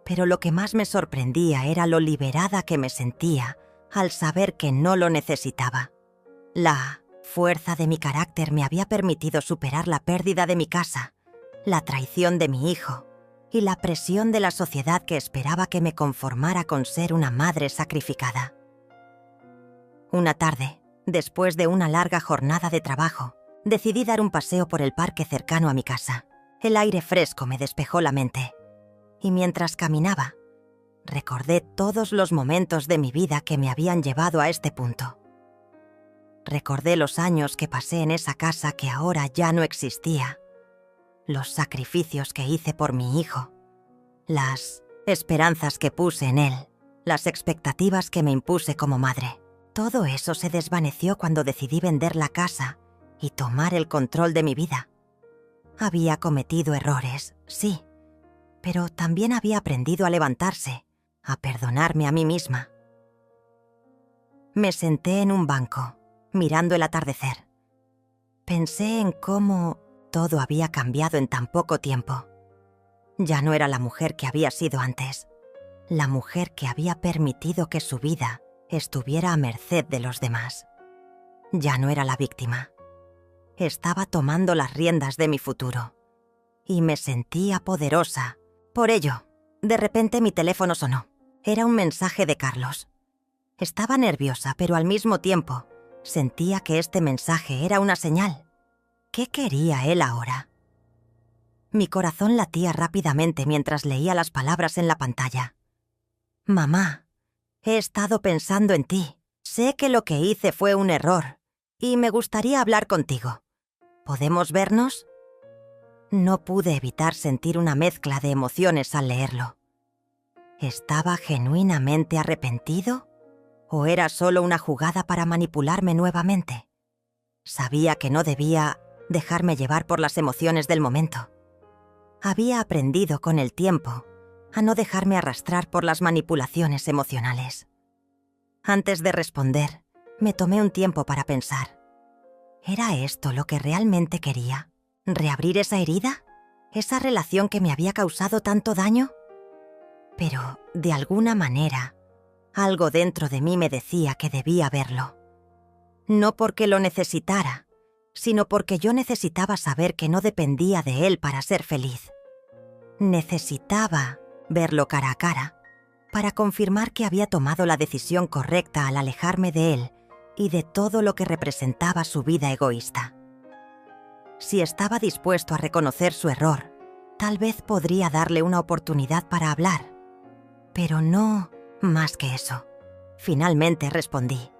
pero lo que más me sorprendía era lo liberada que me sentía al saber que no lo necesitaba. La fuerza de mi carácter me había permitido superar la pérdida de mi casa, la traición de mi hijo y la presión de la sociedad que esperaba que me conformara con ser una madre sacrificada. Una tarde, después de una larga jornada de trabajo, decidí dar un paseo por el parque cercano a mi casa. El aire fresco me despejó la mente. Y mientras caminaba, recordé todos los momentos de mi vida que me habían llevado a este punto. Recordé los años que pasé en esa casa que ahora ya no existía, los sacrificios que hice por mi hijo, las esperanzas que puse en él, las expectativas que me impuse como madre. Todo eso se desvaneció cuando decidí vender la casa y tomar el control de mi vida. Había cometido errores, sí, pero también había aprendido a levantarse, a perdonarme a mí misma. Me senté en un banco, mirando el atardecer. Pensé en cómo todo había cambiado en tan poco tiempo. Ya no era la mujer que había sido antes, la mujer que había permitido que su vida estuviera a merced de los demás. Ya no era la víctima. Estaba tomando las riendas de mi futuro. Y me sentía poderosa. Por ello, de repente mi teléfono sonó. Era un mensaje de Carlos. Estaba nerviosa, pero al mismo tiempo sentía que este mensaje era una señal. ¿Qué quería él ahora? Mi corazón latía rápidamente mientras leía las palabras en la pantalla. Mamá, he estado pensando en ti. Sé que lo que hice fue un error y me gustaría hablar contigo. ¿Podemos vernos? No pude evitar sentir una mezcla de emociones al leerlo. ¿Estaba genuinamente arrepentido? ¿O era solo una jugada para manipularme nuevamente? Sabía que no debía dejarme llevar por las emociones del momento. Había aprendido con el tiempo a no dejarme arrastrar por las manipulaciones emocionales. Antes de responder, me tomé un tiempo para pensar. ¿Era esto lo que realmente quería? ¿Reabrir esa herida? ¿Esa relación que me había causado tanto daño? Pero, de alguna manera, algo dentro de mí me decía que debía verlo. No porque lo necesitara, sino porque yo necesitaba saber que no dependía de él para ser feliz. Necesitaba verlo cara a cara, para confirmar que había tomado la decisión correcta al alejarme de él y de todo lo que representaba su vida egoísta. Si estaba dispuesto a reconocer su error, tal vez podría darle una oportunidad para hablar. Pero no más que eso. Finalmente respondí: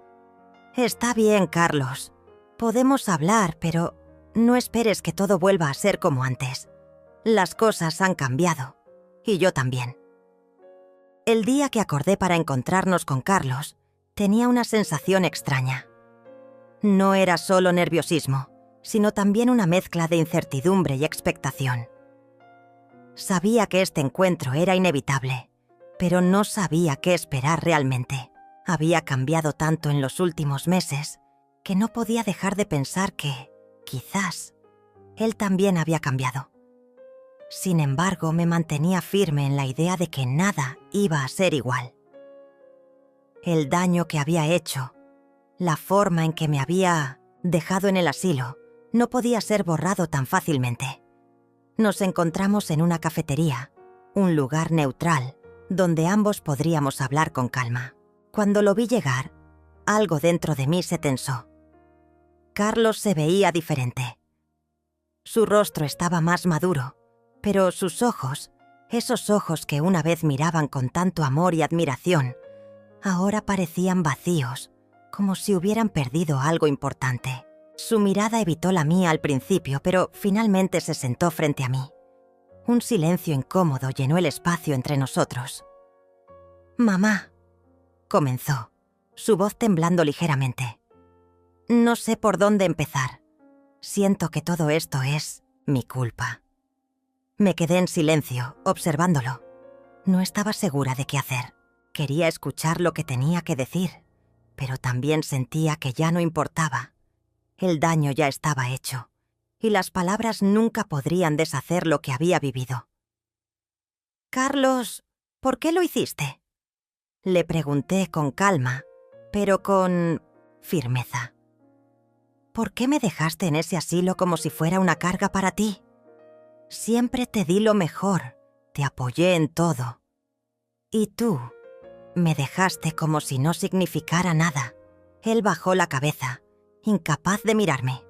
«Está bien, Carlos. Podemos hablar, pero no esperes que todo vuelva a ser como antes. Las cosas han cambiado, y yo también». El día que acordé para encontrarnos con Carlos, tenía una sensación extraña. No era solo nerviosismo, sino también una mezcla de incertidumbre y expectación. Sabía que este encuentro era inevitable, pero no sabía qué esperar realmente. Había cambiado tanto en los últimos meses que no podía dejar de pensar que, quizás, él también había cambiado. Sin embargo, me mantenía firme en la idea de que nada iba a ser igual. El daño que había hecho, la forma en que me había dejado en el asilo, no podía ser borrado tan fácilmente. Nos encontramos en una cafetería, un lugar neutral, donde ambos podríamos hablar con calma. Cuando lo vi llegar, algo dentro de mí se tensó. Carlos se veía diferente. Su rostro estaba más maduro, pero sus ojos, esos ojos que una vez miraban con tanto amor y admiración, ahora parecían vacíos, como si hubieran perdido algo importante. Su mirada evitó la mía al principio, pero finalmente se sentó frente a mí. Un silencio incómodo llenó el espacio entre nosotros. «Mamá», comenzó, su voz temblando ligeramente. «No sé por dónde empezar. Siento que todo esto es mi culpa». Me quedé en silencio, observándolo. No estaba segura de qué hacer. Quería escuchar lo que tenía que decir, pero también sentía que ya no importaba. El daño ya estaba hecho, y las palabras nunca podrían deshacer lo que había vivido. «Carlos, ¿por qué lo hiciste?», le pregunté con calma, pero con firmeza. «¿Por qué me dejaste en ese asilo como si fuera una carga para ti? Siempre te di lo mejor, te apoyé en todo. Y tú me dejaste como si no significara nada». Él bajó la cabeza, incapaz de mirarme.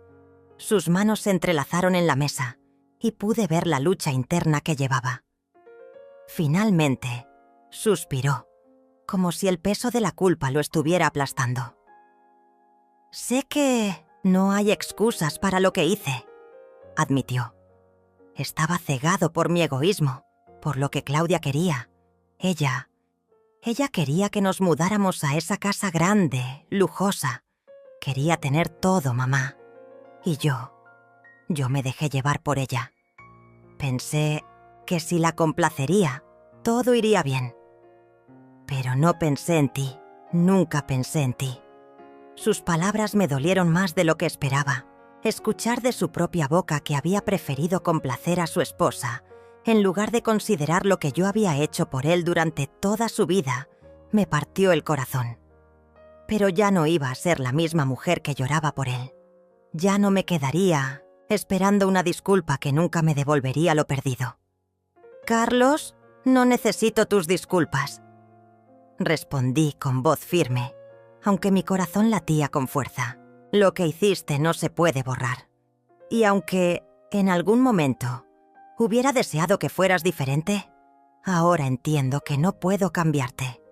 Sus manos se entrelazaron en la mesa y pude ver la lucha interna que llevaba. Finalmente, suspiró, como si el peso de la culpa lo estuviera aplastando. «Sé que no hay excusas para lo que hice», admitió. «Estaba cegado por mi egoísmo, por lo que Claudia quería. Ella quería que nos mudáramos a esa casa grande, lujosa. Quería tener todo, mamá. Y yo me dejé llevar por ella. Pensé que si la complacería, todo iría bien. Pero no pensé en ti, nunca pensé en ti». Sus palabras me dolieron más de lo que esperaba. Escuchar de su propia boca que había preferido complacer a su esposa, en lugar de considerar lo que yo había hecho por él durante toda su vida, me partió el corazón. Pero ya no iba a ser la misma mujer que lloraba por él. Ya no me quedaría esperando una disculpa que nunca me devolvería lo perdido. «Carlos, no necesito tus disculpas», respondí con voz firme, aunque mi corazón latía con fuerza. «Lo que hiciste no se puede borrar. Y aunque, en algún momento, hubiera deseado que fueras diferente, ahora entiendo que no puedo cambiarte.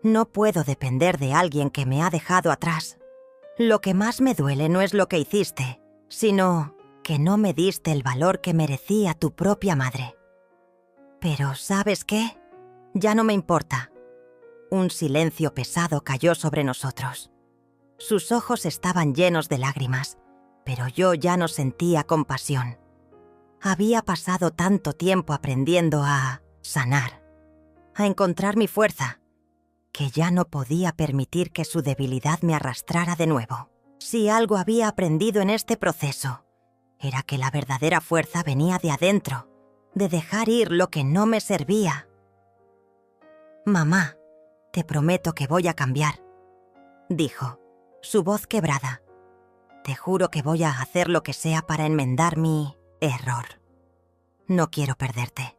No puedo depender de alguien que me ha dejado atrás. Lo que más me duele no es lo que hiciste, sino que no me diste el valor que merecía tu propia madre. Pero, ¿sabes qué? Ya no me importa». Un silencio pesado cayó sobre nosotros. Sus ojos estaban llenos de lágrimas, pero yo ya no sentía compasión. Había pasado tanto tiempo aprendiendo a sanar, a encontrar mi fuerza, que ya no podía permitir que su debilidad me arrastrara de nuevo. Si algo había aprendido en este proceso, era que la verdadera fuerza venía de adentro, de dejar ir lo que no me servía. «Mamá, te prometo que voy a cambiar», dijo, su voz quebrada. «Te juro que voy a hacer lo que sea para enmendar mi error. No quiero perderte».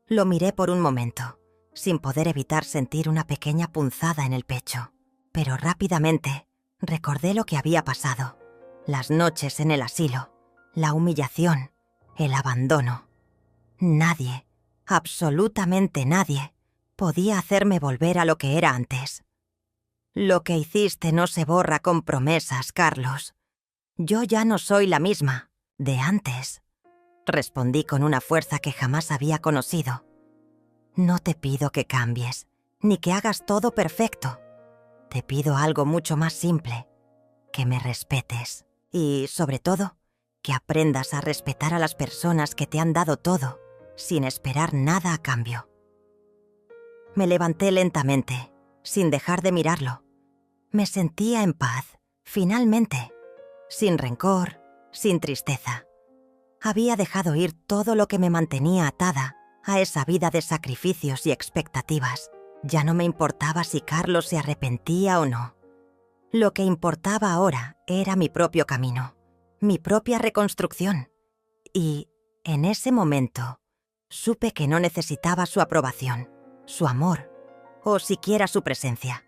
Lo miré por un momento, sin poder evitar sentir una pequeña punzada en el pecho. Pero rápidamente recordé lo que había pasado, las noches en el asilo, la humillación, el abandono. Nadie, absolutamente nadie, podía hacerme volver a lo que era antes. Lo que hiciste no se borra con promesas, Carlos. Yo ya no soy la misma de antes, respondí con una fuerza que jamás había conocido. No te pido que cambies, ni que hagas todo perfecto. Te pido algo mucho más simple, que me respetes y, sobre todo, que aprendas a respetar a las personas que te han dado todo, sin esperar nada a cambio. Me levanté lentamente, sin dejar de mirarlo. Me sentía en paz, finalmente, sin rencor, sin tristeza. Había dejado ir todo lo que me mantenía atada a esa vida de sacrificios y expectativas. Ya no me importaba si Carlos se arrepentía o no. Lo que importaba ahora era mi propio camino, mi propia reconstrucción. Y, en ese momento, supe que no necesitaba su aprobación, su amor o siquiera su presencia.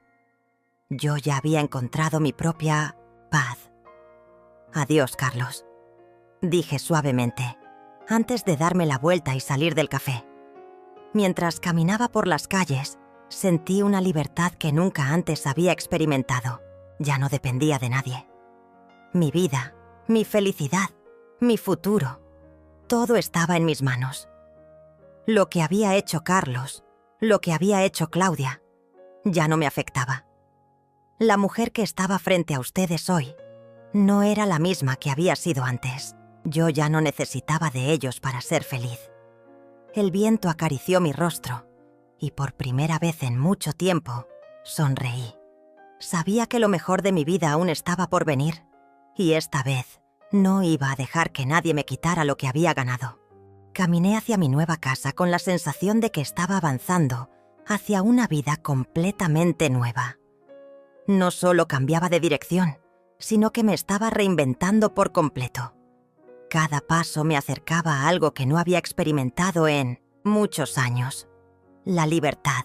Yo ya había encontrado mi propia paz. Adiós, Carlos, dije suavemente, antes de darme la vuelta y salir del café. Mientras caminaba por las calles, sentí una libertad que nunca antes había experimentado. Ya no dependía de nadie. Mi vida, mi felicidad, mi futuro, todo estaba en mis manos. Lo que había hecho Carlos, lo que había hecho Claudia, ya no me afectaba. La mujer que estaba frente a ustedes hoy no era la misma que había sido antes. Yo ya no necesitaba de ellos para ser feliz. El viento acarició mi rostro y por primera vez en mucho tiempo sonreí. Sabía que lo mejor de mi vida aún estaba por venir y esta vez no iba a dejar que nadie me quitara lo que había ganado. Caminé hacia mi nueva casa con la sensación de que estaba avanzando hacia una vida completamente nueva. No solo cambiaba de dirección, sino que me estaba reinventando por completo. Cada paso me acercaba a algo que no había experimentado en muchos años. La libertad.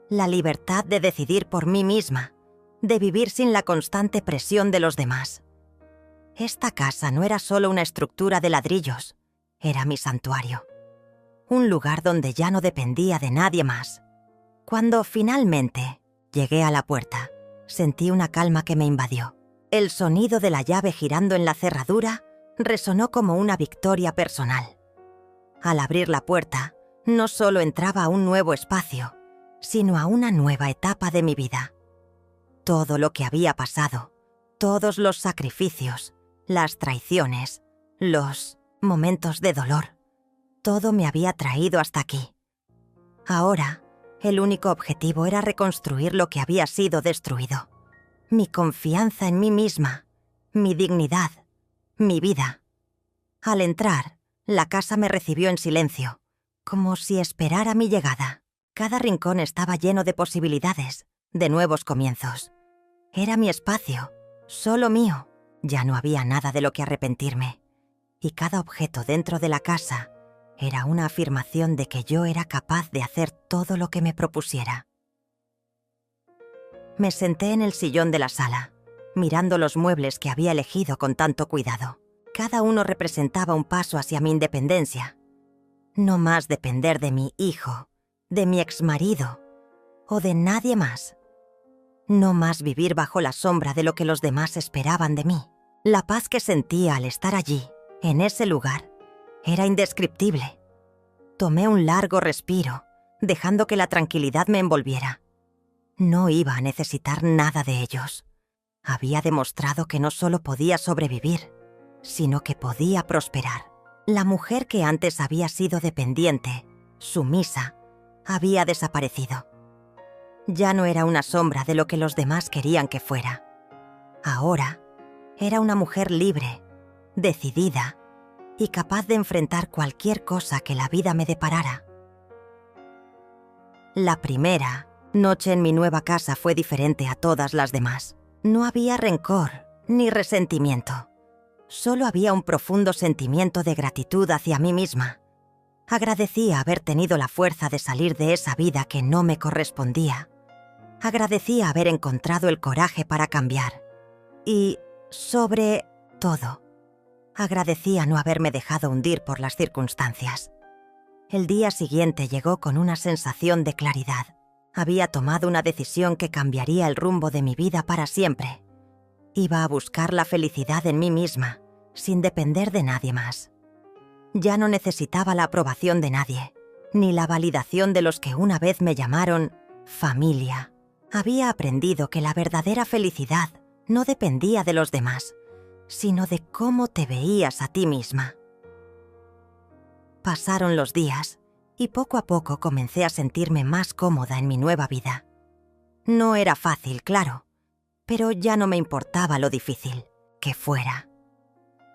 La libertad de decidir por mí misma, de vivir sin la constante presión de los demás. Esta casa no era solo una estructura de ladrillos, era mi santuario. Un lugar donde ya no dependía de nadie más. Cuando finalmente llegué a la puerta, sentí una calma que me invadió. El sonido de la llave girando en la cerradura resonó como una victoria personal. Al abrir la puerta, no solo entraba a un nuevo espacio, sino a una nueva etapa de mi vida. Todo lo que había pasado, todos los sacrificios, las traiciones, los momentos de dolor, todo me había traído hasta aquí. Ahora, el único objetivo era reconstruir lo que había sido destruido. Mi confianza en mí misma, mi dignidad, mi vida. Al entrar, la casa me recibió en silencio, como si esperara mi llegada. Cada rincón estaba lleno de posibilidades, de nuevos comienzos. Era mi espacio, solo mío. Ya no había nada de lo que arrepentirme. Y cada objeto dentro de la casa era una afirmación de que yo era capaz de hacer todo lo que me propusiera. Me senté en el sillón de la sala, mirando los muebles que había elegido con tanto cuidado. Cada uno representaba un paso hacia mi independencia. No más depender de mi hijo, de mi exmarido o de nadie más. No más vivir bajo la sombra de lo que los demás esperaban de mí. La paz que sentía al estar allí, en ese lugar, era indescriptible. Tomé un largo respiro, dejando que la tranquilidad me envolviera. No iba a necesitar nada de ellos. Había demostrado que no solo podía sobrevivir, sino que podía prosperar. La mujer que antes había sido dependiente, sumisa, había desaparecido. Ya no era una sombra de lo que los demás querían que fuera. Ahora era una mujer libre, decidida y capaz de enfrentar cualquier cosa que la vida me deparara. La primera noche en mi nueva casa fue diferente a todas las demás. No había rencor ni resentimiento. Solo había un profundo sentimiento de gratitud hacia mí misma. Agradecía haber tenido la fuerza de salir de esa vida que no me correspondía. Agradecía haber encontrado el coraje para cambiar. Y, sobre todo, agradecía no haberme dejado hundir por las circunstancias. El día siguiente llegó con una sensación de claridad. Había tomado una decisión que cambiaría el rumbo de mi vida para siempre. Iba a buscar la felicidad en mí misma, sin depender de nadie más. Ya no necesitaba la aprobación de nadie, ni la validación de los que una vez me llamaron familia. Había aprendido que la verdadera felicidad no dependía de los demás, sino de cómo te veías a ti misma. Pasaron los días y poco a poco comencé a sentirme más cómoda en mi nueva vida. No era fácil, claro, pero ya no me importaba lo difícil que fuera.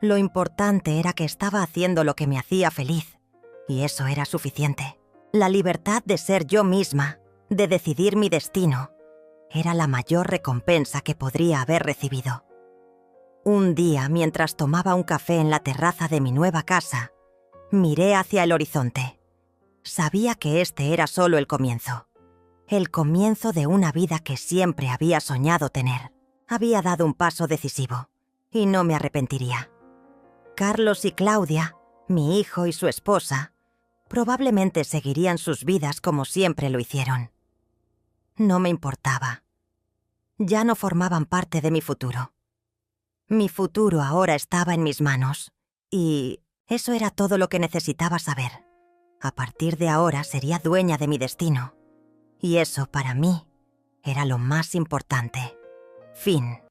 Lo importante era que estaba haciendo lo que me hacía feliz, y eso era suficiente. La libertad de ser yo misma, de decidir mi destino, era la mayor recompensa que podría haber recibido. Un día, mientras tomaba un café en la terraza de mi nueva casa, miré hacia el horizonte. Sabía que este era solo el comienzo de una vida que siempre había soñado tener. Había dado un paso decisivo, y no me arrepentiría. Carlos y Claudia, mi hijo y su esposa, probablemente seguirían sus vidas como siempre lo hicieron. No me importaba. Ya no formaban parte de mi futuro. Mi futuro ahora estaba en mis manos, y eso era todo lo que necesitaba saber. A partir de ahora sería dueña de mi destino, y eso para mí era lo más importante. Fin.